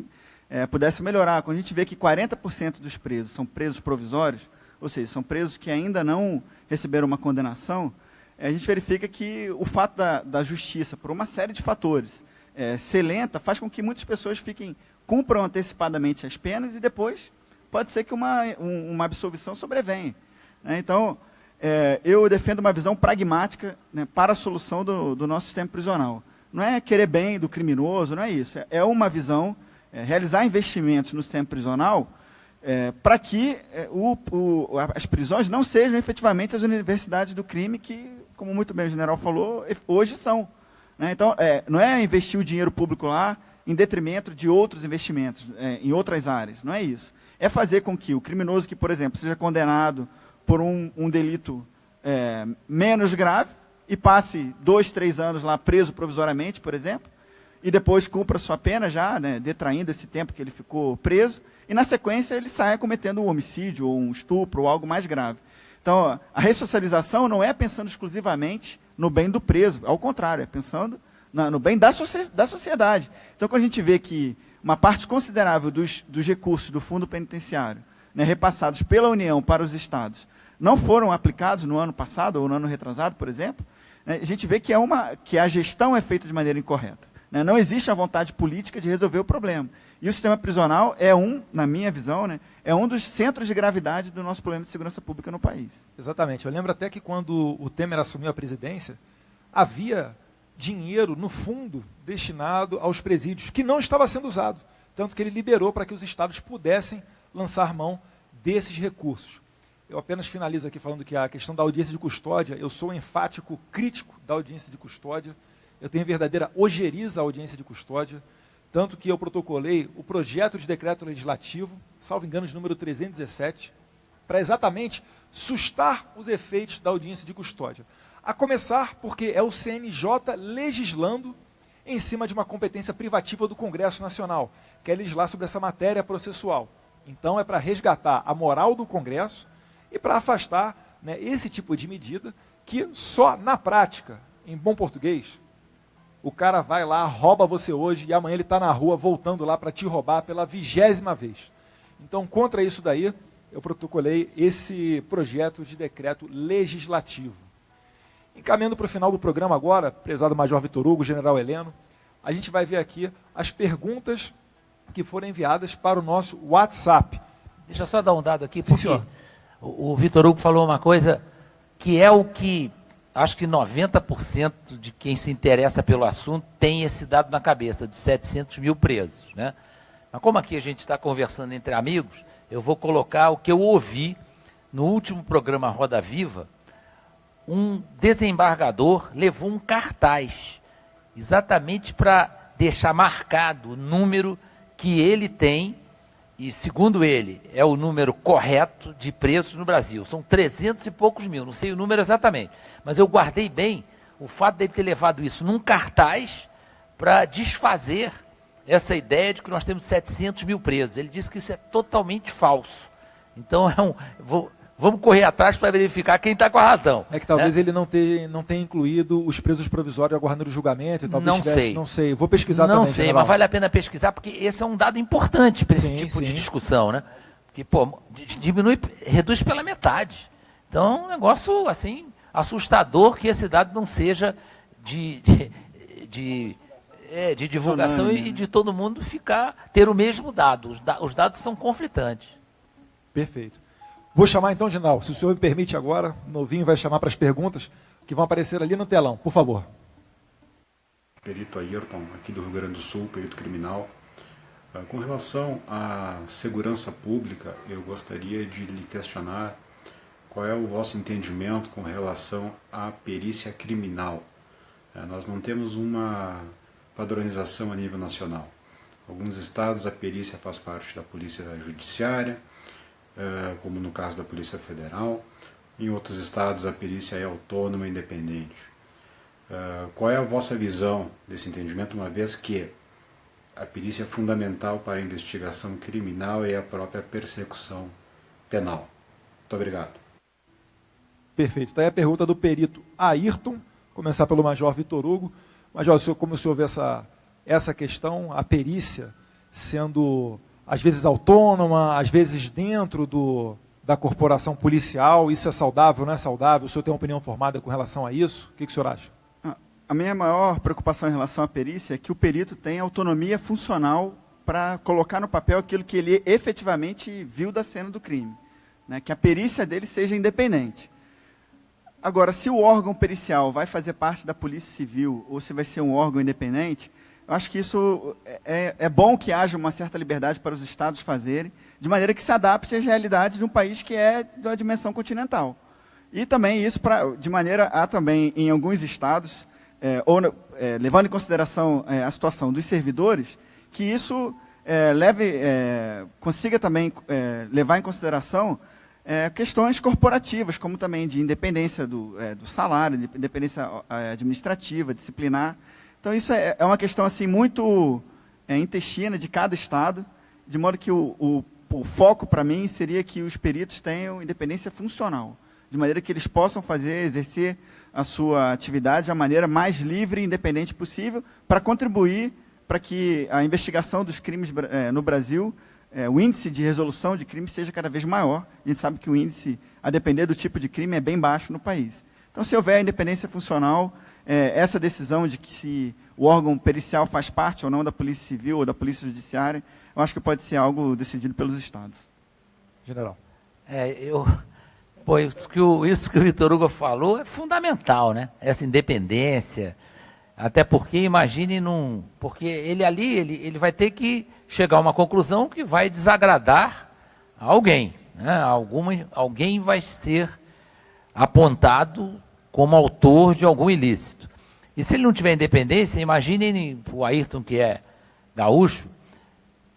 S3: pudesse melhorar. Quando a gente vê que 40% dos presos são presos provisórios, ou seja, são presos que ainda não receberam uma condenação, a gente verifica que o fato da justiça, por uma série de fatores, ser lenta, faz com que muitas pessoas cumpram antecipadamente as penas e depois pode ser que uma absolvição sobrevenha, né? Então, eu defendo uma visão pragmática, né, para a solução do nosso sistema prisional. Não é querer bem do criminoso, não é isso. É uma visão, realizar investimentos no sistema prisional para que as prisões não sejam efetivamente as universidades do crime que, como muito bem o general falou, hoje são, né? Então, não é investir o dinheiro público lá em detrimento de outros investimentos em outras áreas, não é isso. É fazer com que o criminoso que, por exemplo, seja condenado por um delito menos grave e passe 2, 3 anos lá preso provisoriamente, por exemplo, e depois cumpra sua pena já, né, detraindo esse tempo que ele ficou preso, e na sequência ele saia cometendo um homicídio, ou um estupro, ou algo mais grave. Então, a ressocialização não é pensando exclusivamente no bem do preso, ao contrário, é pensando no bem da sociedade. Então, quando a gente vê que uma parte considerável dos recursos do fundo penitenciário, né, repassados pela União para os estados, não foram aplicados no ano passado ou no ano retrasado, por exemplo, né, a gente vê que a gestão é feita de maneira incorreta, né? Não existe a vontade política de resolver o problema. E o sistema prisional na minha visão, né, é um dos centros de gravidade do nosso problema de segurança pública no país.
S1: Exatamente. Eu lembro até que quando o Temer assumiu a presidência, havia dinheiro no fundo destinado aos presídios, que não estava sendo usado, tanto que ele liberou para que os estados pudessem lançar mão desses recursos. Eu apenas finalizo aqui falando que a questão da audiência de custódia, eu sou um enfático crítico da audiência de custódia, eu tenho verdadeira ojeriza à audiência de custódia, tanto que eu protocolei o projeto de decreto legislativo, salvo engano de número 317, para exatamente sustar os efeitos da audiência de custódia. A começar porque é o CNJ legislando em cima de uma competência privativa do Congresso Nacional, que é legislar sobre essa matéria processual. Então é para resgatar a moral do Congresso e para afastar, né, esse tipo de medida que só na prática, em bom português, o cara vai lá, rouba você hoje e amanhã ele está na rua voltando lá para te roubar pela 20ª vez. Então, contra isso daí, eu protocolei esse projeto de decreto legislativo. Encaminhando para o final do programa agora, prezado Major Vitor Hugo, General Heleno, a gente vai ver aqui as perguntas que foram enviadas para o nosso WhatsApp.
S2: Deixa eu só dar um dado aqui,
S1: Sim,
S2: porque
S1: senhor.
S2: o Vitor Hugo falou uma coisa que é o que acho que 90% de quem se interessa pelo assunto tem esse dado na cabeça, de 700 mil presos, né? Mas como aqui a gente está conversando entre amigos, eu vou colocar o que eu ouvi no último programa Roda Viva. Um desembargador levou um cartaz, exatamente para deixar marcado o número que ele tem, e segundo ele, é o número correto de presos no Brasil. São 300 e poucos mil, não sei o número exatamente, mas eu guardei bem o fato de ele ter levado isso num cartaz para desfazer essa ideia de que nós temos 700 mil presos. Ele disse que isso é totalmente falso. Então, vamos correr atrás para verificar quem está com a razão.
S1: É que talvez ele não tenha incluído os presos provisórios aguardando o julgamento, e talvez
S2: Não
S1: sei. Vou pesquisar
S2: também. Não sei,
S1: general.
S2: mas vale a pena pesquisar, porque esse é um dado importante para esse
S1: Sim,
S2: tipo de
S1: sim.
S2: discussão, né? Porque, pô, reduz pela metade. Então, é um negócio, assim, assustador que esse dado não seja de divulgação
S3: Unânime,
S2: e de todo mundo ter o mesmo dado. Os dados são conflitantes.
S1: Perfeito. Vou chamar então, Ginal, se o senhor me permite agora, o novinho vai chamar para as perguntas que vão aparecer ali no telão, por favor.
S4: Perito Ayrton, aqui do Rio Grande do Sul, perito criminal. Com relação à segurança pública, eu gostaria de lhe questionar qual é o vosso entendimento com relação à perícia criminal. Nós não temos uma padronização a nível nacional. Alguns estados a perícia faz parte da Polícia Judiciária, como no caso da Polícia Federal. Em outros estados a perícia é autônoma e independente. Qual é a vossa visão desse entendimento, uma vez que a perícia é fundamental para a investigação criminal e a própria persecução penal? Muito obrigado.
S1: Perfeito. Está aí a pergunta do perito Ayrton, começar pelo Major Vitor Hugo. Major, como o senhor vê essa questão, a perícia sendo às vezes autônoma, às vezes dentro da corporação policial, isso é saudável, não é saudável? O senhor tem uma opinião formada com relação a isso? O que o senhor acha?
S3: A minha maior preocupação em relação à perícia é que o perito tenha autonomia funcional para colocar no papel aquilo que ele efetivamente viu da cena do crime, né? Que a perícia dele seja independente. Agora, se o órgão pericial vai fazer parte da Polícia Civil ou se vai ser um órgão independente, eu acho que isso é bom que haja uma certa liberdade para os estados fazerem, de maneira que se adapte às realidades de um país que é de uma dimensão continental. E também isso, de maneira a também, em alguns estados, levando em consideração a situação dos servidores, que isso consiga também levar em consideração questões corporativas, como também de independência do salário, de independência administrativa, disciplinar. Então, isso é uma questão assim, muito intestina de cada estado, de modo que o foco, para mim, seria que os peritos tenham independência funcional, de maneira que eles possam exercer a sua atividade da maneira mais livre e independente possível, para contribuir para que a investigação dos crimes no Brasil, o índice de resolução de crimes seja cada vez maior. A gente sabe que o índice, a depender do tipo de crime, é bem baixo no país. Então, se houver independência funcional, essa decisão de que se o órgão pericial faz parte ou não da Polícia Civil ou da Polícia Judiciária, eu acho que pode ser algo decidido pelos estados.
S1: General.
S2: Isso que o Vitor Hugo falou é fundamental, né? Essa independência, Até porque, imagine, porque ele ali, ele vai ter que chegar a uma conclusão que vai desagradar a alguém. Né? Alguém vai ser apontado como autor de algum ilícito. E se ele não tiver independência, imagine o Ayrton, que é gaúcho,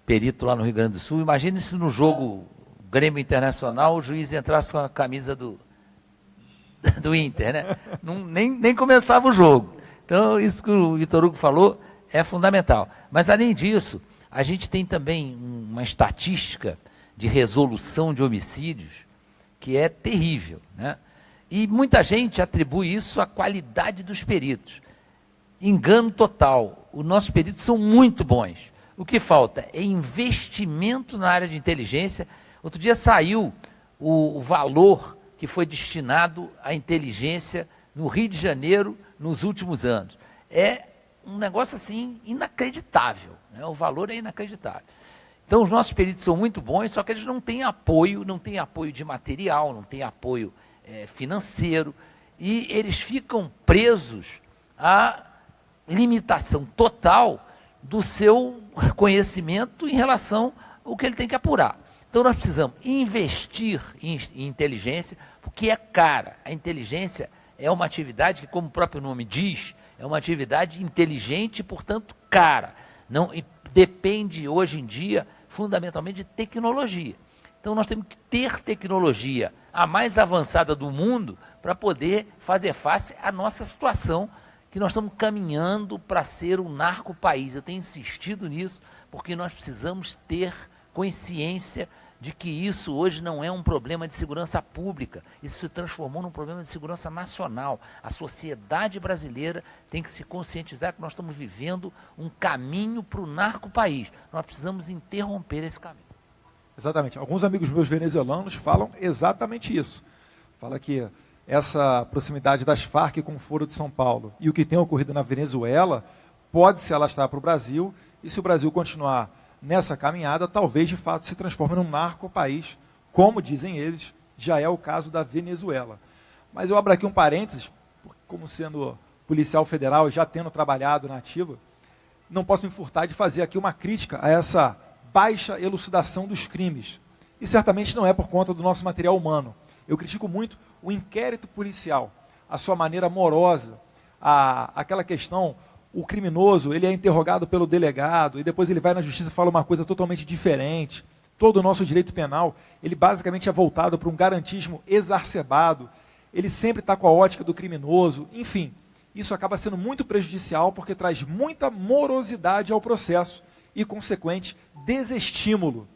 S2: perito lá no Rio Grande do Sul, imagine se no jogo Grêmio Internacional o juiz entrasse com a camisa do Inter, né? Nem começava o jogo. Então, isso que o Vitor Hugo falou é fundamental. Mas, além disso, a gente tem também uma estatística de resolução de homicídios que é terrível, né? E muita gente atribui isso à qualidade dos peritos. Engano total. Os nossos peritos são muito bons. O que falta é investimento na área de inteligência. Outro dia saiu o valor que foi destinado à inteligência no Rio de Janeiro nos últimos anos. É um negócio assim inacreditável, né? O valor é inacreditável. Então os nossos peritos são muito bons, só que eles não têm apoio de material, não têm apoio financeiro, e eles ficam presos à limitação total do seu conhecimento em relação ao que ele tem que apurar. Então nós precisamos investir em inteligência, porque é cara. A inteligência é uma atividade que, como o próprio nome diz, é uma atividade inteligente e, portanto, cara. Não, e depende, hoje em dia, fundamentalmente de tecnologia. Então nós temos que ter tecnologia, a mais avançada do mundo, para poder fazer face à nossa situação, que nós estamos caminhando para ser um narco-país. Eu tenho insistido nisso, porque nós precisamos ter consciência de que isso hoje não é um problema de segurança pública, isso se transformou num problema de segurança nacional. A sociedade brasileira tem que se conscientizar que nós estamos vivendo um caminho para o narco-país. Nós precisamos interromper esse caminho.
S1: Exatamente. Alguns amigos meus venezuelanos falam exatamente isso. Fala que essa proximidade das Farc com o Foro de São Paulo e o que tem ocorrido na Venezuela pode se alastrar para o Brasil, e se o Brasil continuar nessa caminhada, talvez de fato se transforme num narco-país, como dizem eles, já é o caso da Venezuela. Mas eu abro aqui um parênteses, como sendo policial federal e já tendo trabalhado na ativa, não posso me furtar de fazer aqui uma crítica a essa baixa elucidação dos crimes. E certamente não é por conta do nosso material humano. Eu critico muito o inquérito policial, a sua maneira morosa, aquela questão, o criminoso, ele é interrogado pelo delegado, e depois ele vai na justiça e fala uma coisa totalmente diferente. Todo o nosso direito penal, ele basicamente é voltado para um garantismo exacerbado, ele sempre está com a ótica do criminoso, enfim, isso acaba sendo muito prejudicial porque traz muita morosidade ao processo e, consequente, desestímulo.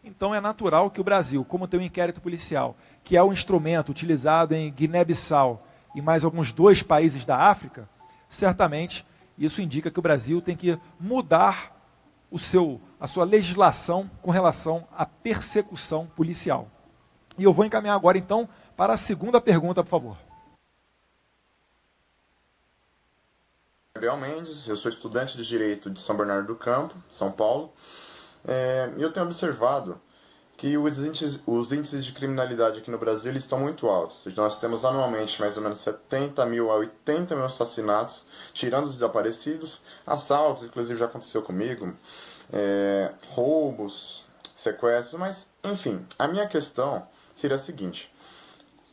S1: Então é natural que o Brasil, como tem um inquérito policial, que é o instrumento utilizado em Guiné-Bissau e mais alguns 2 países da África, certamente isso indica que o Brasil tem que mudar a sua legislação com relação à persecução policial. E eu vou encaminhar agora, então, para a segunda pergunta, por favor.
S5: Gabriel Mendes, eu sou estudante de Direito de São Bernardo do Campo, São Paulo, e eu tenho observado que os índices de criminalidade aqui no Brasil eles estão muito altos. Nós temos anualmente mais ou menos 70 mil a 80 mil assassinatos, tirando os desaparecidos, assaltos, inclusive já aconteceu comigo, roubos, sequestros, mas enfim, a minha questão seria a seguinte: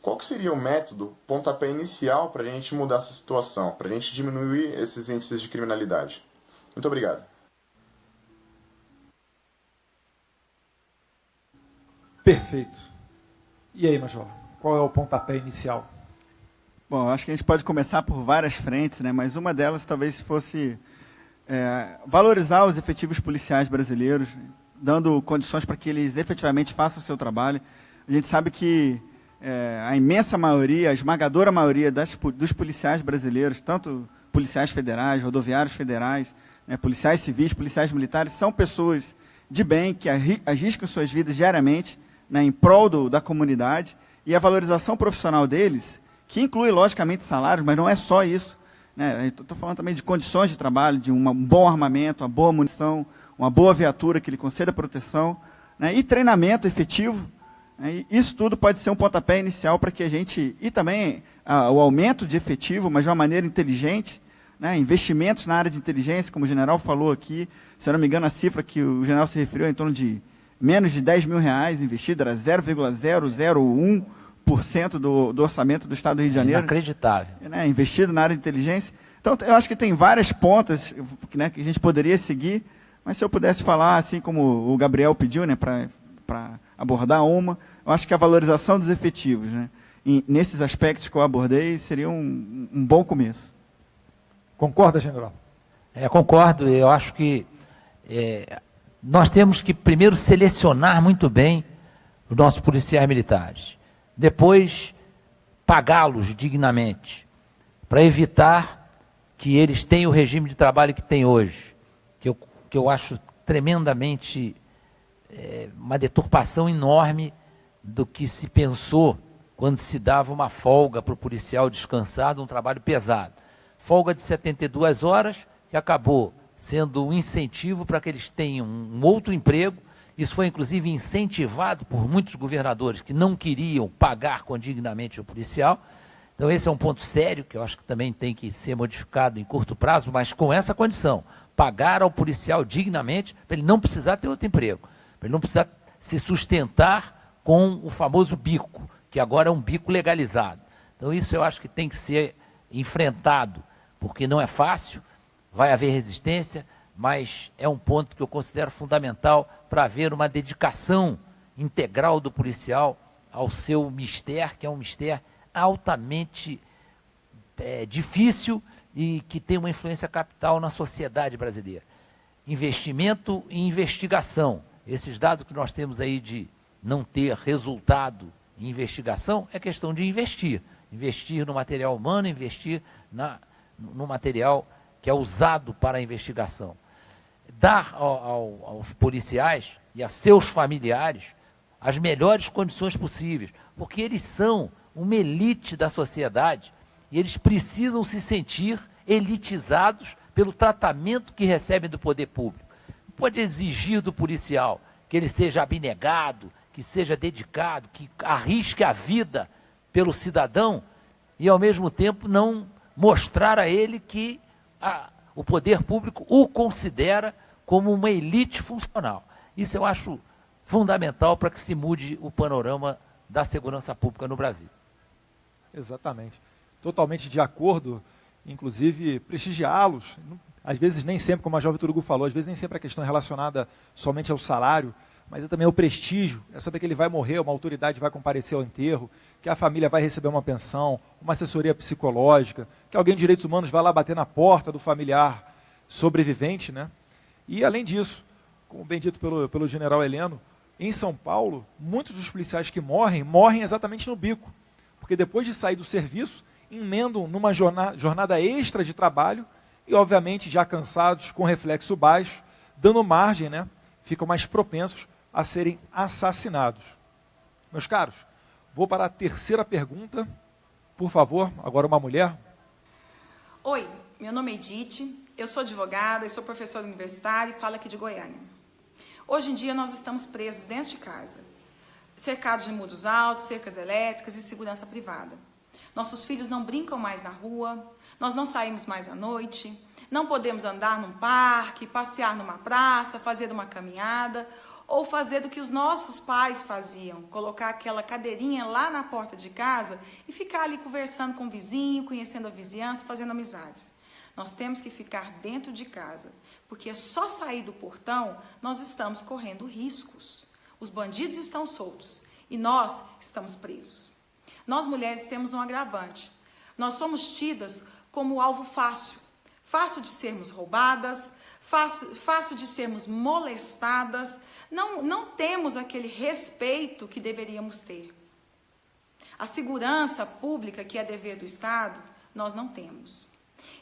S5: qual que seria o método, pontapé inicial para a gente mudar essa situação, para a gente diminuir esses índices de criminalidade? Muito obrigado.
S1: Perfeito. E aí, Major, qual é o pontapé inicial?
S3: Bom, acho que a gente pode começar por várias frentes, né? Mas uma delas talvez fosse valorizar os efetivos policiais brasileiros, dando condições para que eles efetivamente façam o seu trabalho. A gente sabe que a imensa maioria, a esmagadora maioria dos policiais brasileiros, tanto policiais federais, rodoviários federais, né, policiais civis, policiais militares, são pessoas de bem que arriscam suas vidas diariamente, né, em prol da comunidade, e a valorização profissional deles, que inclui, logicamente, salários, mas não é só isso. Né, estou falando também de condições de trabalho, de um bom armamento, uma boa munição, uma boa viatura que lhe conceda proteção, né, e treinamento efetivo. Né, e isso tudo pode ser um pontapé inicial para que a gente, e também o aumento de efetivo, mas de uma maneira inteligente, né, investimentos na área de inteligência, como o general falou aqui, se eu não me engano a cifra que o general se referiu é em torno de menos de R$10 mil investido, era 0,001% do orçamento do Estado do Rio de Janeiro.
S2: Inacreditável.
S3: Né, investido na área de inteligência. Então, eu acho que tem várias pontas, né, que a gente poderia seguir, mas se eu pudesse falar, assim como o Gabriel pediu, né, para abordar uma, eu acho que a valorização dos efetivos, né, nesses aspectos que eu abordei, seria um bom começo.
S1: Concorda, general?
S2: Concordo. Eu acho que nós temos que primeiro selecionar muito bem os nossos policiais militares, depois pagá-los dignamente, para evitar que eles tenham o regime de trabalho que tem hoje, que eu acho tremendamente uma deturpação enorme do que se pensou quando se dava uma folga para o policial descansar de um trabalho pesado. Folga de 72 horas, que acabou sendo um incentivo para que eles tenham um outro emprego. Isso foi, inclusive, incentivado por muitos governadores que não queriam pagar condignamente o policial. Então, esse é um ponto sério, que eu acho que também tem que ser modificado em curto prazo, mas com essa condição, pagar ao policial dignamente, para ele não precisar ter outro emprego, para ele não precisar se sustentar com o famoso bico, que agora é um bico legalizado. Então, isso eu acho que tem que ser enfrentado, porque não é fácil, vai haver resistência, mas é um ponto que eu considero fundamental para haver uma dedicação integral do policial ao seu mistério, que é um mistério altamente difícil e que tem uma influência capital na sociedade brasileira. Investimento em investigação. Esses dados que nós temos aí de não ter resultado em investigação é questão de investir. Investir no material humano, investir no material que é usado para a investigação. Dar aos policiais e a seus familiares as melhores condições possíveis, porque eles são uma elite da sociedade e eles precisam se sentir elitizados pelo tratamento que recebem do poder público. Não pode exigir do policial que ele seja abnegado, que seja dedicado, que arrisque a vida pelo cidadão e, ao mesmo tempo, não mostrar a ele que o poder público o considera como uma elite funcional. Isso eu acho fundamental para que se mude o panorama da segurança pública no Brasil.
S1: Exatamente. Totalmente de acordo, inclusive prestigiá-los, às vezes nem sempre, como a João Vitor Hugo falou, às vezes nem sempre a questão é relacionada somente ao salário, mas é também ao prestígio, é saber que ele vai morrer, uma autoridade vai comparecer ao enterro, que a família vai receber uma pensão, uma assessoria psicológica, que alguém de direitos humanos vai lá bater na porta do familiar sobrevivente, né? E além disso, como bem dito pelo general Heleno, em São Paulo, muitos dos policiais que morrem exatamente no bico, porque depois de sair do serviço, emendam numa jornada extra de trabalho e, obviamente, já cansados, com reflexo baixo, dando margem, né? Ficam mais propensos a serem assassinados. Meus caros, vou para a terceira pergunta. Por favor, agora uma mulher.
S6: Oi, meu nome é Edith, eu sou advogada e sou professora universitária e falo aqui de Goiânia. Hoje em dia nós estamos presos dentro de casa, cercados de muros altos, cercas elétricas e segurança privada. Nossos filhos não brincam mais na rua, nós não saímos mais à noite, não podemos andar num parque, passear numa praça, fazer uma caminhada, ou fazer do que os nossos pais faziam, colocar aquela cadeirinha lá na porta de casa e ficar ali conversando com o vizinho, conhecendo a vizinhança, fazendo amizades. Nós temos que ficar dentro de casa, porque é só sair do portão, nós estamos correndo riscos. Os bandidos estão soltos e nós estamos presos. Nós mulheres temos um agravante. Nós somos tidas como alvo fácil. Fácil de sermos roubadas, fácil de sermos molestadas, não temos aquele respeito que deveríamos ter. A segurança pública, que é dever do Estado, nós não temos.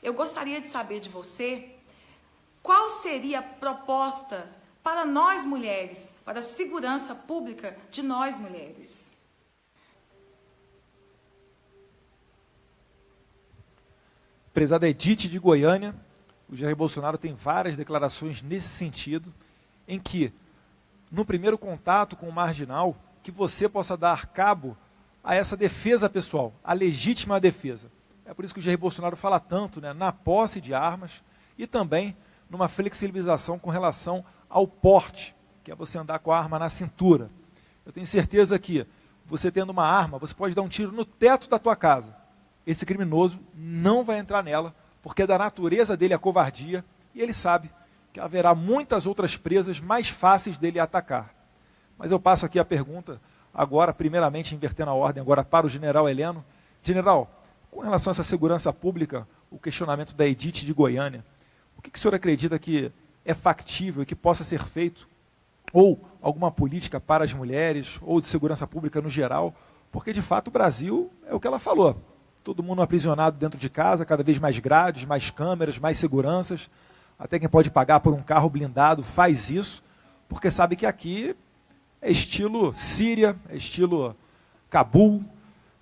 S6: Eu gostaria de saber de você, qual seria a proposta para nós mulheres, para a segurança pública de nós mulheres?
S1: Prezada Edith de Goiânia, o Jair Bolsonaro tem várias declarações nesse sentido, em que, no primeiro contato com o marginal, que você possa dar cabo a essa defesa pessoal, a legítima defesa. É por isso que o Jair Bolsonaro fala tanto, né, na posse de armas e também numa flexibilização com relação ao porte, que é você andar com a arma na cintura. Eu tenho certeza que você tendo uma arma, você pode dar um tiro no teto da tua casa. Esse criminoso não vai entrar nela, porque é da natureza dele a covardia, e ele sabe que haverá muitas outras presas mais fáceis dele atacar. Mas eu passo aqui a pergunta, agora, primeiramente, invertendo a ordem, agora para o general Heleno. General, com relação a essa segurança pública, o questionamento da Edith de Goiânia, o que o senhor acredita que é factível e que possa ser feito, ou alguma política para as mulheres, ou de segurança pública no geral, porque, de fato, o Brasil é o que ela falou. Todo mundo aprisionado dentro de casa, cada vez mais grades, mais câmeras, mais seguranças. Até quem pode pagar por um carro blindado faz isso, porque sabe que aqui é estilo Síria, é estilo Cabul.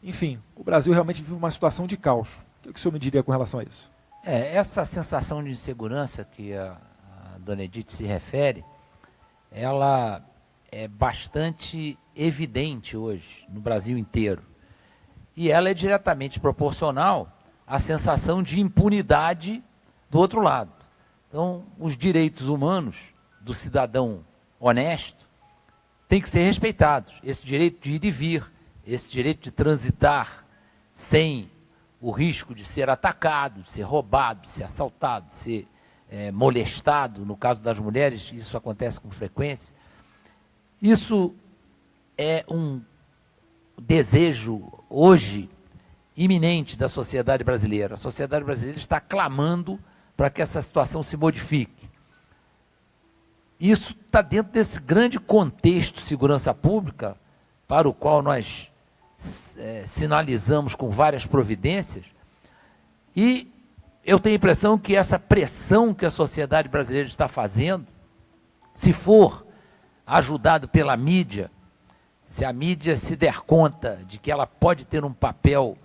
S1: Enfim, o Brasil realmente vive uma situação de caos. O que o senhor me diria com relação a isso?
S2: Essa sensação de insegurança que a dona Edith se refere, ela é bastante evidente hoje no Brasil inteiro. E ela é diretamente proporcional à sensação de impunidade do outro lado. Então, os direitos humanos do cidadão honesto têm que ser respeitados. Esse direito de ir e vir, esse direito de transitar sem o risco de ser atacado, de ser roubado, de ser assaltado, de ser molestado. No caso das mulheres, isso acontece com frequência. Isso é um desejo hoje iminente da sociedade brasileira. A sociedade brasileira está clamando para que essa situação se modifique. Isso está dentro desse grande contexto de segurança pública, para o qual nós sinalizamos com várias providências, e eu tenho a impressão que essa pressão que a sociedade brasileira está fazendo, se for ajudado pela mídia, se a mídia se der conta de que ela pode ter um papel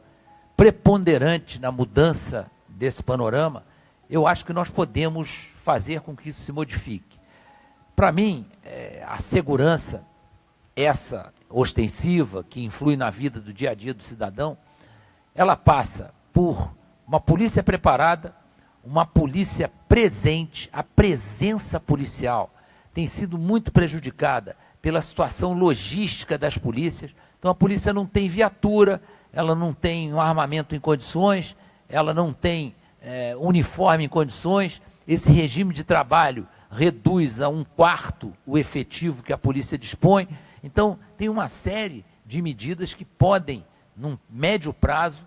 S2: preponderante na mudança desse panorama, eu acho que nós podemos fazer com que isso se modifique. Para mim, a segurança, essa ostensiva, que influi na vida do dia a dia do cidadão, ela passa por uma polícia preparada, uma polícia presente. A presença policial tem sido muito prejudicada pela situação logística das polícias. Então a polícia não tem viatura, ela não tem um armamento em condições, ela não tem uniforme em condições. Esse regime de trabalho reduz a 1/4 o efetivo que a polícia dispõe. Então tem uma série de medidas que podem, num médio prazo,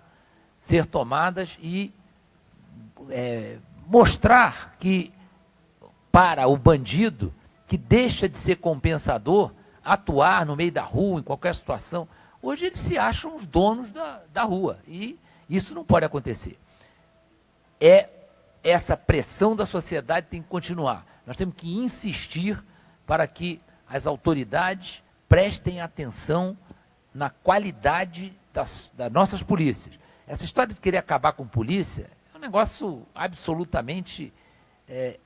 S2: ser tomadas e mostrar que, para o bandido, que deixa de ser compensador, atuar no meio da rua, em qualquer situação. Hoje eles se acham os donos da rua, e isso não pode acontecer. Essa pressão da sociedade tem que continuar. Nós temos que insistir para que as autoridades prestem atenção na qualidade das nossas polícias. Essa história de querer acabar com polícia é um negócio absolutamente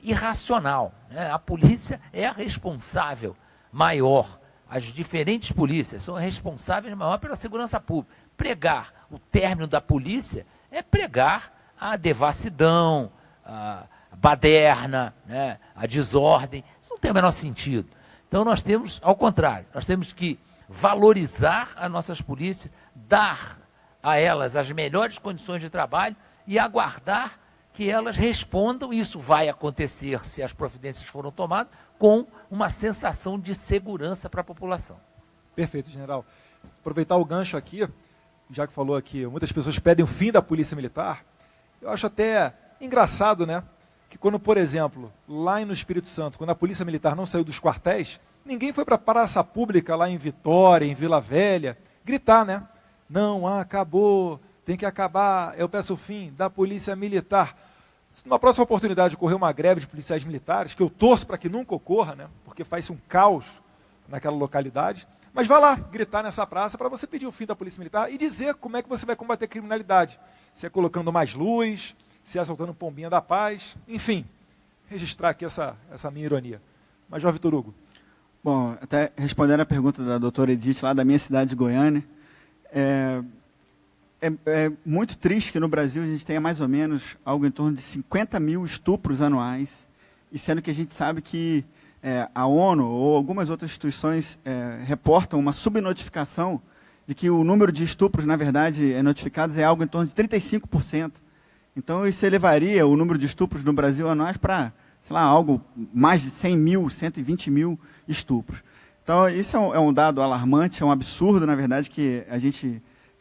S2: irracional, né? A polícia é a responsável maior, as diferentes polícias são responsáveis maior pela segurança pública. Pregar o término da polícia é pregar a devassidão, a baderna, né? A desordem. Isso não tem o menor sentido. Então nós temos, ao contrário, nós temos que valorizar as nossas polícias, dar a elas as melhores condições de trabalho e aguardar que elas respondam. Isso vai acontecer, se as providências foram tomadas, com uma sensação de segurança para a população.
S1: Perfeito, general. Aproveitar o gancho aqui, já que falou aqui, muitas pessoas pedem o fim da polícia militar. Eu acho até engraçado, né, que quando, por exemplo, lá no Espírito Santo, quando a polícia militar não saiu dos quartéis, ninguém foi para a praça pública lá em Vitória, em Vila Velha, gritar, né? Não, acabou, tem que acabar, eu peço o fim da polícia militar. Se numa próxima oportunidade ocorrer uma greve de policiais militares, que eu torço para que nunca ocorra, né, porque faz-se um caos naquela localidade, mas vá lá gritar nessa praça para você pedir o fim da polícia militar e dizer como é que você vai combater a criminalidade. Se é colocando mais luz, se é soltando pombinha da paz, enfim, registrar aqui essa minha ironia. Major Vitor Hugo.
S3: Bom, até respondendo a pergunta da doutora Edith, lá da minha cidade de Goiânia, é muito triste que no Brasil a gente tenha mais ou menos algo em torno de 50 mil estupros anuais, e sendo que a gente sabe que a ONU ou algumas outras instituições reportam uma subnotificação de que o número de estupros, na verdade, notificados é algo em torno de 35%. Então, isso elevaria o número de estupros no Brasil anuais para, sei lá, algo mais de 100 mil, 120 mil estupros. Então, isso é um dado alarmante, é um absurdo, na verdade, que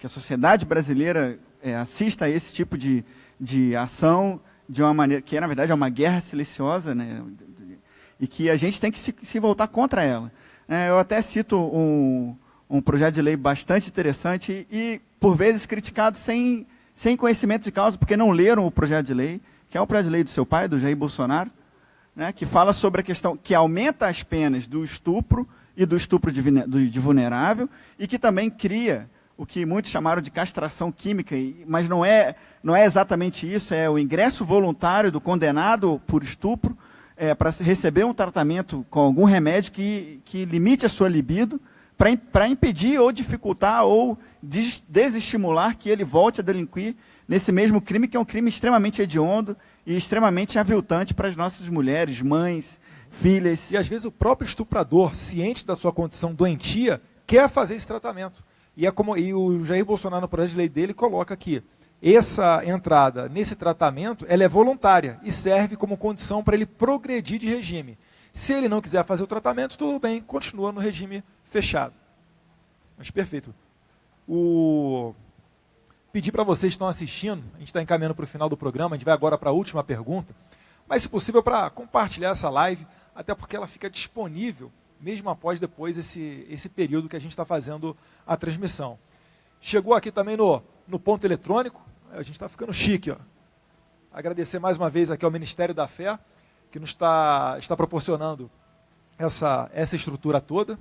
S3: a sociedade brasileira assista a esse tipo de ação de uma maneira que, na verdade, é uma guerra silenciosa, né, e que a gente tem que se voltar contra ela. Eu até cito um projeto de lei bastante interessante e, por vezes, criticado sem conhecimento de causa, porque não leram o projeto de lei, que é o projeto de lei do seu pai, do Jair Bolsonaro, né, que fala sobre a questão que aumenta as penas do estupro e do estupro de vulnerável, e que também cria o que muitos chamaram de castração química, mas não é exatamente isso, é o ingresso voluntário do condenado por estupro para receber um tratamento com algum remédio que limite a sua libido, para impedir ou dificultar ou desestimular que ele volte a delinquir nesse mesmo crime, que é um crime extremamente hediondo e extremamente aviltante para as nossas mulheres, mães, filhas.
S1: E às vezes o próprio estuprador, ciente da sua condição doentia, quer fazer esse tratamento. E o Jair Bolsonaro, no projeto de lei dele, coloca que essa entrada nesse tratamento ela é voluntária e serve como condição para ele progredir de regime. Se ele não quiser fazer o tratamento, tudo bem, continua no regime fechado. Mas perfeito. Pedir para vocês que estão assistindo, a gente está encaminhando para o final do programa, a gente vai agora para a última pergunta, mas se possível para compartilhar essa live, até porque ela fica disponível, mesmo após depois esse período que a gente está fazendo a transmissão. Chegou aqui também no ponto eletrônico, a gente está ficando chique, ó. Agradecer mais uma vez aqui ao Ministério da Fé, que nos está proporcionando essa estrutura toda.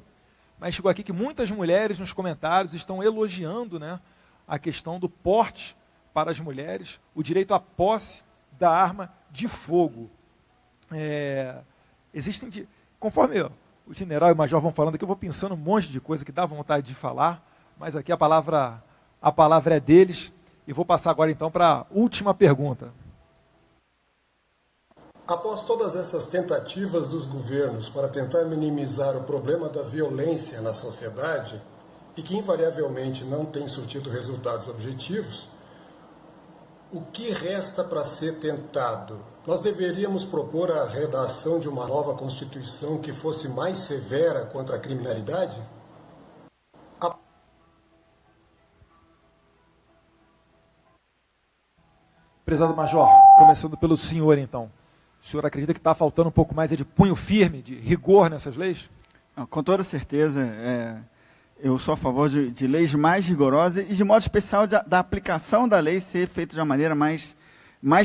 S1: Mas chegou aqui que muitas mulheres nos comentários estão elogiando, né, a questão do porte para as mulheres, o direito à posse da arma de fogo. Conforme o general e o major vão falando aqui, eu vou pensando um monte de coisa que dá vontade de falar, mas aqui a palavra é deles, e vou passar agora então para a última pergunta.
S7: Após todas essas tentativas dos governos para tentar minimizar o problema da violência na sociedade, e que invariavelmente não tem surtido resultados objetivos, o que resta para ser tentado? Nós deveríamos propor a redação de uma nova Constituição que fosse mais severa contra a criminalidade?
S1: Prezado Major, começando pelo senhor então. O senhor acredita que está faltando um pouco mais de punho firme, de rigor nessas leis?
S3: Não, com toda certeza. Eu sou a favor de leis mais rigorosas e, de modo especial, da aplicação da lei ser feita de uma maneira mais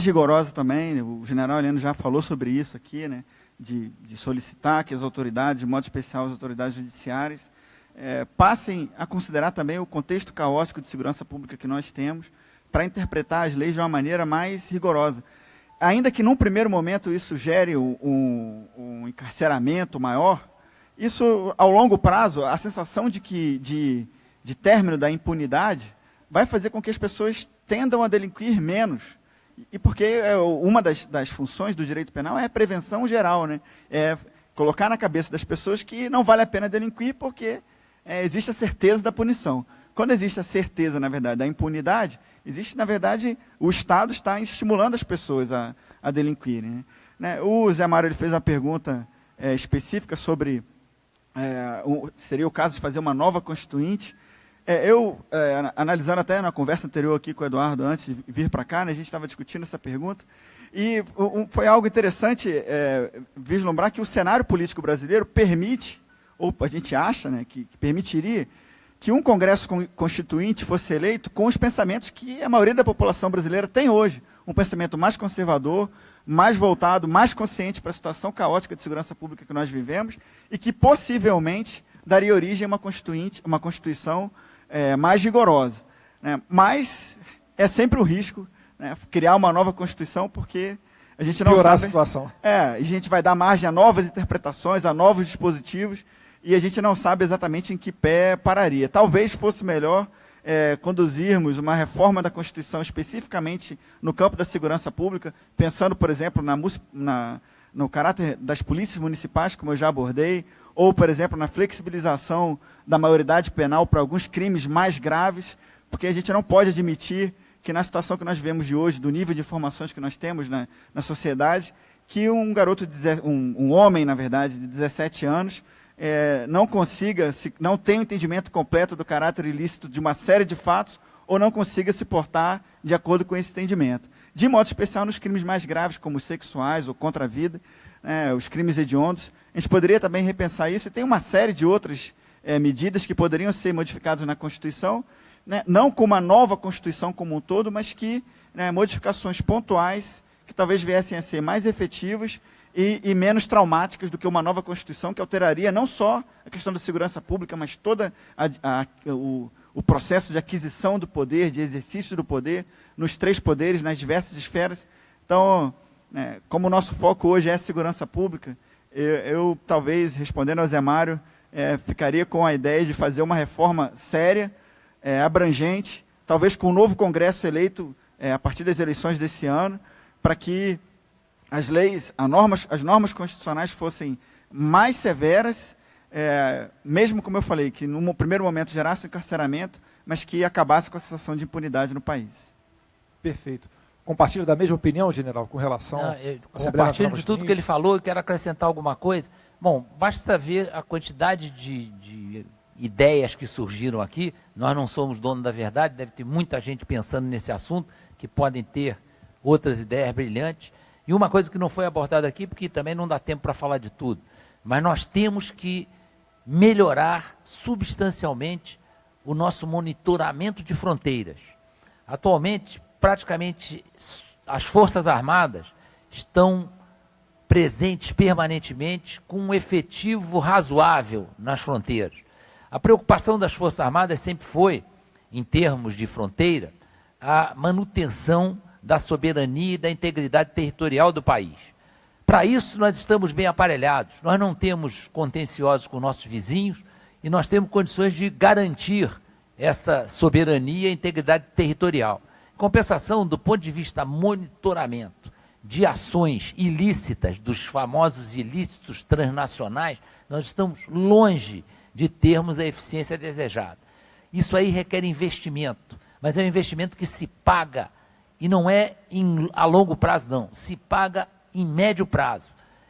S3: rigorosa também. O general Heleno já falou sobre isso aqui, né, de solicitar que as autoridades, de modo especial as autoridades judiciárias, passem a considerar também o contexto caótico de segurança pública que nós temos para interpretar as leis de uma maneira mais rigorosa. Ainda que, num primeiro momento, isso gere um encarceramento maior, isso, ao longo prazo, a sensação de término da impunidade vai fazer com que as pessoas tendam a delinquir menos. E porque uma das funções do direito penal é a prevenção geral, né? É colocar na cabeça das pessoas que não vale a pena delinquir porque existe a certeza da punição. Quando existe a certeza, na verdade, da impunidade, existe, na verdade, o Estado está estimulando as pessoas a delinquirem, né? O Zé Mário ele fez uma pergunta específica sobre seria o caso de fazer uma nova Constituinte. Analisando até na conversa anterior aqui com o Eduardo, antes de vir para cá, né, a gente estava discutindo essa pergunta, e foi algo interessante vislumbrar que o cenário político brasileiro permite, ou a gente acha, né, que permitiria que um Congresso Constituinte fosse eleito com os pensamentos que a maioria da população brasileira tem hoje, um pensamento mais conservador, mais voltado, mais consciente para a situação caótica de segurança pública que nós vivemos, e que possivelmente daria origem a uma Constituição mais rigorosa, né? Mas é sempre o risco, né, criar uma nova Constituição, porque a gente não
S1: piorar
S3: sabe,
S1: a situação.
S3: A gente vai dar margem a novas interpretações, a novos dispositivos, e a gente não sabe exatamente em que pé pararia. Talvez fosse melhor conduzirmos uma reforma da Constituição especificamente no campo da segurança pública, pensando, por exemplo, no caráter das polícias municipais, como eu já abordei, ou, por exemplo, na flexibilização da maioridade penal para alguns crimes mais graves, porque a gente não pode admitir que na situação que nós vivemos de hoje, do nível de informações que nós temos na sociedade, que um garoto, um homem, na verdade, de 17 anos, não tenha um entendimento completo do caráter ilícito de uma série de fatos, ou não consiga se portar de acordo com esse entendimento. De modo especial nos crimes mais graves, como os sexuais ou contra a vida, os crimes hediondos. A gente poderia também repensar isso, e tem uma série de outras medidas que poderiam ser modificadas na Constituição, não com uma nova Constituição como um todo, mas que modificações pontuais que talvez viessem a ser mais efetivas e menos traumáticas do que uma nova Constituição, que alteraria não só a questão da segurança pública, mas todo o processo de aquisição do poder, de exercício do poder, nos 3 poderes, nas diversas esferas. Então, como o nosso foco hoje é a segurança pública, eu talvez, respondendo ao Zé Mário, ficaria com a ideia de fazer uma reforma séria, abrangente, talvez com o novo Congresso eleito a partir das eleições desse ano, para que as normas constitucionais fossem mais severas, mesmo, como eu falei, que no primeiro momento gerasse encarceramento, mas que acabasse com a sensação de impunidade no país.
S1: Perfeito. Compartilha da mesma opinião, general, com relação...
S2: Compartilho de tudo que ele falou e quero acrescentar alguma coisa. Bom, basta ver a quantidade de ideias que surgiram aqui. Nós não somos donos da verdade, deve ter muita gente pensando nesse assunto, que podem ter outras ideias brilhantes. E uma coisa que não foi abordada aqui, porque também não dá tempo para falar de tudo, mas nós temos que melhorar substancialmente o nosso monitoramento de fronteiras. Atualmente, praticamente, as Forças Armadas estão presentes permanentemente com um efetivo razoável nas fronteiras. A preocupação das Forças Armadas sempre foi, em termos de fronteira, a manutenção da soberania e da integridade territorial do país. Para isso, nós estamos bem aparelhados. Nós não temos contenciosos com nossos vizinhos e nós temos condições de garantir essa soberania e integridade territorial. Em compensação, do ponto de vista monitoramento de ações ilícitas, dos famosos ilícitos transnacionais, nós estamos longe de termos a eficiência desejada. Isso aí requer investimento, mas é um investimento que se paga, e não é a longo prazo, não, se paga em médio prazo.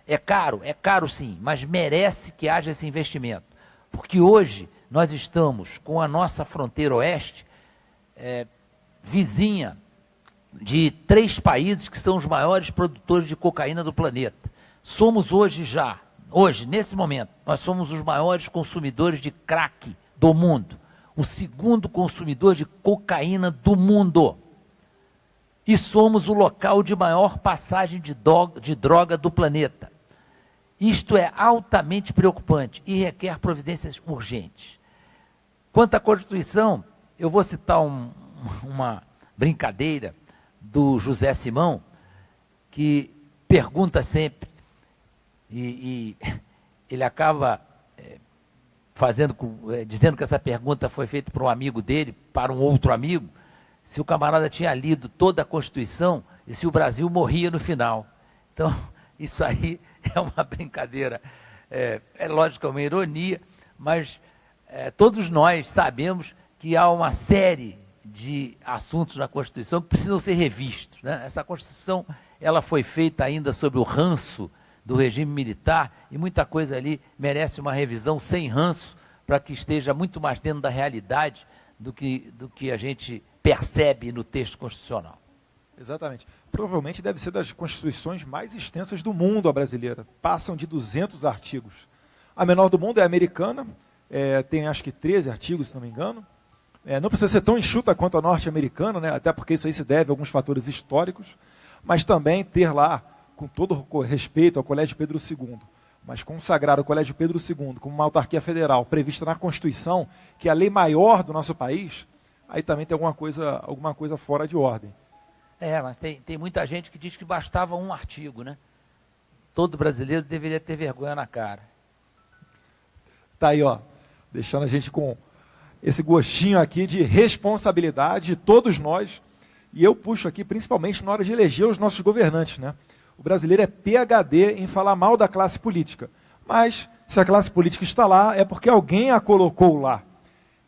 S2: É caro sim, mas merece que haja esse investimento. Porque hoje nós estamos com a nossa fronteira oeste vizinha de 3 países que são os maiores produtores de cocaína do planeta. Somos hoje, nesse momento, nós somos os maiores consumidores de crack do mundo. O segundo consumidor de cocaína do mundo. E somos o local de maior passagem de droga do planeta. Isto é altamente preocupante e requer providências urgentes. Quanto à Constituição, eu vou citar uma brincadeira do José Simão, que pergunta sempre, e ele acaba dizendo que essa pergunta foi feita por um amigo dele, para um outro amigo, se o camarada tinha lido toda a Constituição e se o Brasil morria no final. Então, isso aí é uma brincadeira, lógico, é uma ironia, mas todos nós sabemos que há uma série de assuntos na Constituição que precisam ser revistos, né? Essa Constituição, ela foi feita ainda sob o ranço do regime militar e muita coisa ali merece uma revisão sem ranço para que esteja muito mais dentro da realidade do que a gente percebe no texto constitucional.
S1: Exatamente. Provavelmente deve ser das constituições mais extensas do mundo, a brasileira. Passam de 200 artigos. A menor do mundo é a americana, tem acho que 13 artigos, se não me engano. Não precisa ser tão enxuta quanto a norte-americana, né? Até porque isso aí se deve a alguns fatores históricos, mas também ter lá, com todo respeito ao Colégio Pedro II, mas consagrar o Colégio Pedro II como uma autarquia federal prevista na Constituição, que é a lei maior do nosso país, aí também tem alguma coisa fora de ordem.
S2: Mas tem muita gente que diz que bastava um artigo, né? Todo brasileiro deveria ter vergonha na cara.
S1: Tá aí, ó, deixando a gente com esse gostinho aqui de responsabilidade de todos nós, e eu puxo aqui principalmente na hora de eleger os nossos governantes, né? O brasileiro é PhD em falar mal da classe política, mas se a classe política está lá, é porque alguém a colocou lá.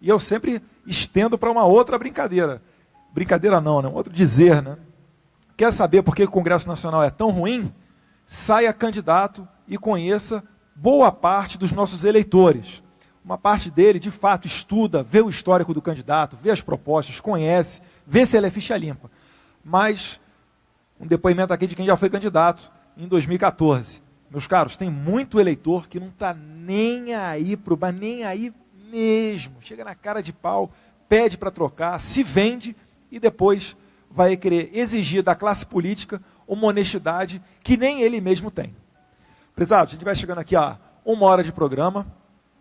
S1: E eu sempre estendo para uma outra brincadeira. Brincadeira não, né? Um outro dizer, né? Quer saber por que o Congresso Nacional é tão ruim? Saia candidato e conheça boa parte dos nossos eleitores. Uma parte dele, de fato, estuda, vê o histórico do candidato, vê as propostas, conhece, vê se ele é ficha limpa. Mas, um depoimento aqui de quem já foi candidato em 2014. Meus caros, tem muito eleitor que não está nem aí mas nem aí mesmo. Chega na cara de pau, pede para trocar, se vende e depois vai querer exigir da classe política uma honestidade que nem ele mesmo tem. Prezados, a gente vai chegando aqui a 1 hora de programa.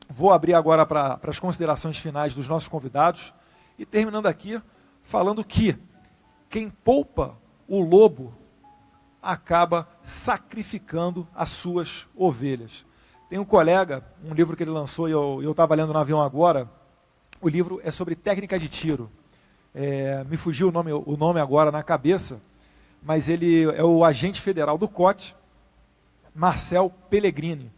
S1: Vou abrir agora para as considerações finais dos nossos convidados e terminando aqui falando que quem poupa o lobo acaba sacrificando as suas ovelhas. Tem um colega, um livro que ele lançou e eu estava lendo no avião agora, o livro é sobre técnica de tiro. Me fugiu o nome agora na cabeça, mas ele é o agente federal do COT, Marcel Pellegrini.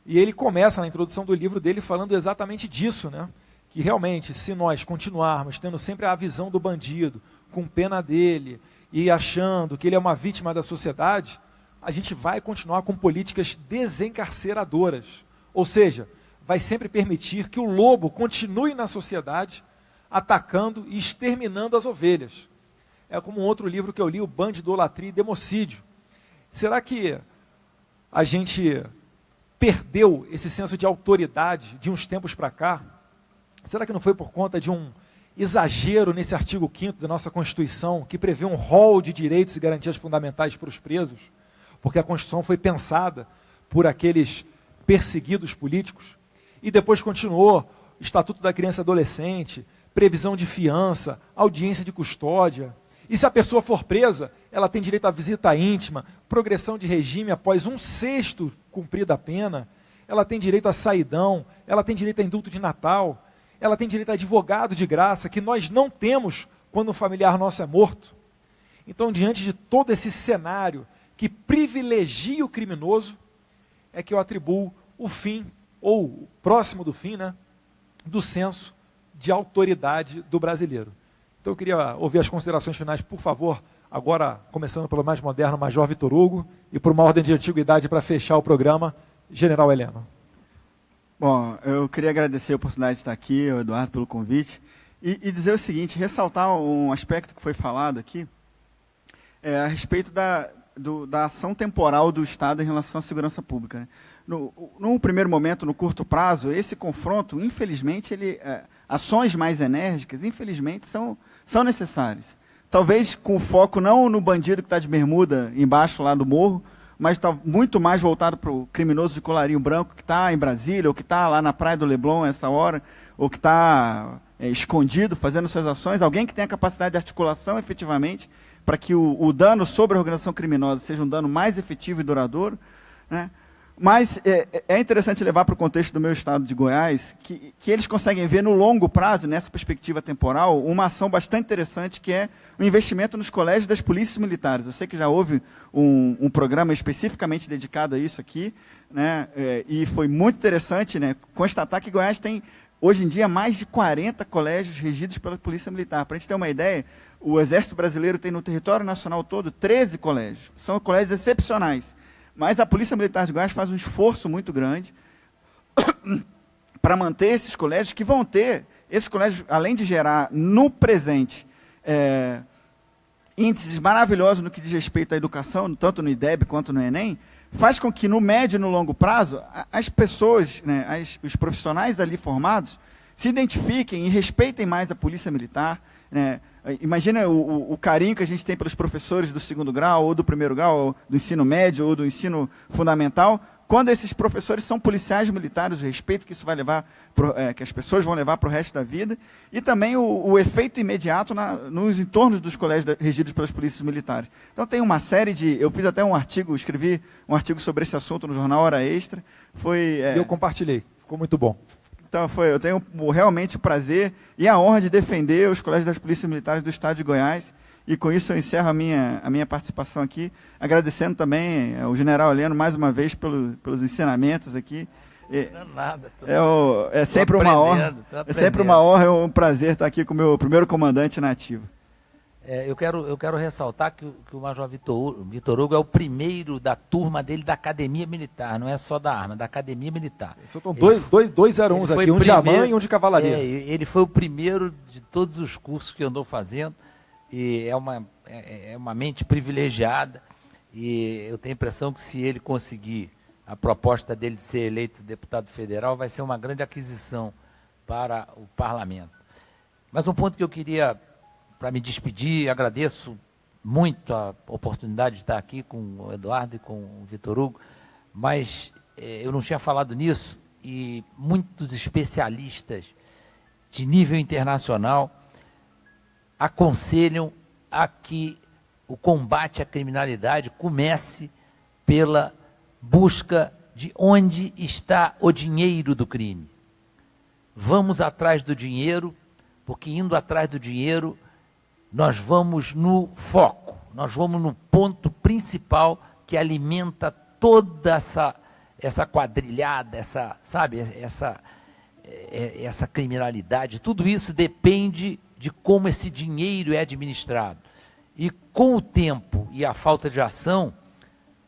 S1: E ele começa na introdução do livro dele falando exatamente disso, né? Que realmente, se nós continuarmos tendo sempre a visão do bandido, com pena dele, e achando que ele é uma vítima da sociedade, a gente vai continuar com políticas desencarceradoras. Ou seja, vai sempre permitir que o lobo continue na sociedade, atacando e exterminando as ovelhas. É como um outro livro que eu li, o Bandidolatria e Democídio. Será que a gente perdeu esse senso de autoridade de uns tempos para cá? Será que não foi por conta de um exagero nesse artigo 5º da nossa Constituição, que prevê um rol de direitos e garantias fundamentais para os presos? Porque a Constituição foi pensada por aqueles perseguidos políticos. E depois continuou Estatuto da Criança e Adolescente, previsão de fiança, audiência de custódia. E se a pessoa for presa, ela tem direito à visita íntima, progressão de regime após 1/6 cumprida a pena, ela tem direito a saidão, ela tem direito a indulto de Natal, ela tem direito a advogado de graça, que nós não temos quando um familiar nosso é morto. Então, diante de todo esse cenário que privilegia o criminoso, é que eu atribuo o fim, ou próximo do fim, né, do senso de autoridade do brasileiro. Então eu queria ouvir as considerações finais, por favor, agora começando pelo mais moderno, Major Vitor Hugo, e por uma ordem de antiguidade para fechar o programa, General Heleno.
S3: Bom, eu queria agradecer a oportunidade de estar aqui, ao Eduardo, pelo convite, e dizer o seguinte, ressaltar um aspecto que foi falado aqui, a respeito da ação temporal do Estado em relação à segurança pública, né? No primeiro momento, no curto prazo, esse confronto, infelizmente, ações mais enérgicas, infelizmente, são necessárias. Talvez com foco não no bandido que está de bermuda embaixo lá do morro, mas está muito mais voltado para o criminoso de colarinho branco que está em Brasília, ou que está lá na Praia do Leblon essa hora, ou que está escondido fazendo suas ações, alguém que tenha capacidade de articulação efetivamente, para que o dano sobre a organização criminosa seja um dano mais efetivo e duradouro, né? Mas é interessante levar para o contexto do meu estado de Goiás, que eles conseguem ver no longo prazo, nessa perspectiva temporal, uma ação bastante interessante, que é o investimento nos colégios das polícias militares. Eu sei que já houve um programa especificamente dedicado a isso aqui, né? E foi muito interessante, né, constatar que Goiás tem, hoje em dia, mais de 40 colégios regidos pela Polícia Militar. Para a gente ter uma ideia, o Exército Brasileiro tem no território nacional todo 13 colégios. São colégios excepcionais. Mas a Polícia Militar de Goiás faz um esforço muito grande para manter esses colégios, que vão ter, esses colégios, além de gerar no presente índices maravilhosos no que diz respeito à educação, tanto no IDEB quanto no Enem, faz com que no médio e no longo prazo as pessoas, né, os profissionais ali formados, se identifiquem e respeitem mais a Polícia Militar, né? Imagina o carinho que a gente tem pelos professores do 2º grau, ou do 1º grau, ou do ensino médio, ou do ensino fundamental, quando esses professores são policiais militares, o respeito que isso vai levar, que as pessoas vão levar para o resto da vida, e também o efeito imediato nos entornos dos colégios regidos pelas polícias militares. Então tem uma série de... Eu fiz até escrevi um artigo sobre esse assunto no jornal Hora Extra.
S1: Eu compartilhei, ficou muito bom.
S3: Então, eu tenho realmente o prazer e a honra de defender os colégios das polícias militares do Estado de Goiás. E com isso eu encerro a minha participação aqui, agradecendo também ao general Heleno mais uma vez pelos ensinamentos aqui. É sempre uma honra, é um prazer estar aqui com o meu primeiro comandante na ativa.
S2: Eu quero ressaltar que o Major Vitor Hugo é o primeiro da turma dele da Academia Militar, não é só da arma, da Academia Militar.
S1: São dois 01s aqui, um de AMAN e um de cavalaria.
S2: Ele foi o primeiro de todos os cursos que andou fazendo, e é uma mente privilegiada, e eu tenho a impressão que se ele conseguir a proposta dele de ser eleito deputado federal, vai ser uma grande aquisição para o parlamento. Mas um ponto que eu queria, para me despedir, agradeço muito a oportunidade de estar aqui com o Eduardo e com o Vitor Hugo, mas eu não tinha falado nisso, e muitos especialistas de nível internacional aconselham a que o combate à criminalidade comece pela busca de onde está o dinheiro do crime. Vamos atrás do dinheiro, porque indo atrás do dinheiro, nós vamos no foco, nós vamos no ponto principal que alimenta toda essa quadrilhada, essa criminalidade. Tudo isso depende de como esse dinheiro é administrado. E com o tempo e a falta de ação,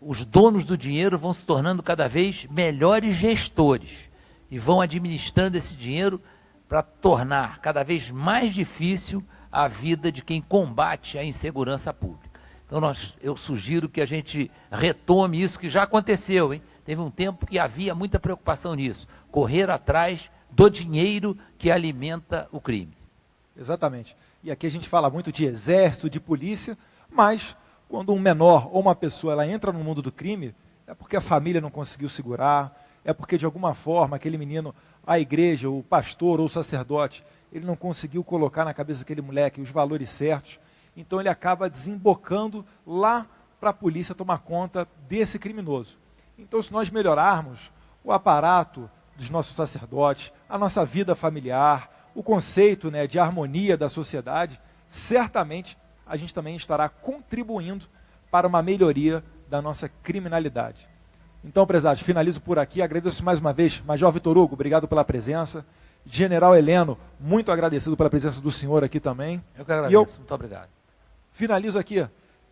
S2: os donos do dinheiro vão se tornando cada vez melhores gestores e vão administrando esse dinheiro para tornar cada vez mais difícil a vida de quem combate a insegurança pública. Então eu sugiro que a gente retome isso que já aconteceu, hein? Teve um tempo que havia muita preocupação nisso, correr atrás do dinheiro que alimenta o crime.
S1: Exatamente. E aqui a gente fala muito de exército, de polícia, mas quando um menor ou uma pessoa ela entra no mundo do crime, é porque a família não conseguiu segurar, é porque de alguma forma aquele menino, a igreja, o pastor ou o sacerdote, ele não conseguiu colocar na cabeça daquele moleque os valores certos, então ele acaba desembocando lá para a polícia tomar conta desse criminoso. Então, se nós melhorarmos o aparato dos nossos sacerdotes, a nossa vida familiar, o conceito, né, de harmonia da sociedade, certamente a gente também estará contribuindo para uma melhoria da nossa criminalidade. Então, prezados, finalizo por aqui, agradeço mais uma vez, Major Vitor Hugo, obrigado pela presença, General Heleno, muito agradecido pela presença do senhor aqui também.
S2: Eu que agradeço, muito obrigado.
S1: Finalizo aqui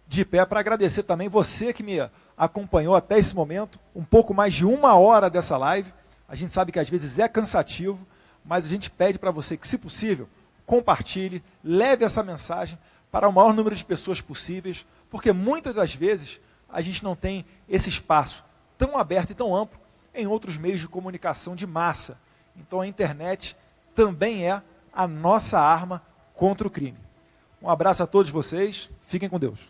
S1: de pé para agradecer também você que me acompanhou até esse momento, um pouco mais de 1 hora dessa live. A gente sabe que às vezes é cansativo, mas a gente pede para você que, se possível, compartilhe, leve essa mensagem para o maior número de pessoas possíveis, porque muitas das vezes a gente não tem esse espaço tão aberto e tão amplo em outros meios de comunicação de massa. Então a internet também é a nossa arma contra o crime. Um abraço a todos vocês, fiquem com Deus.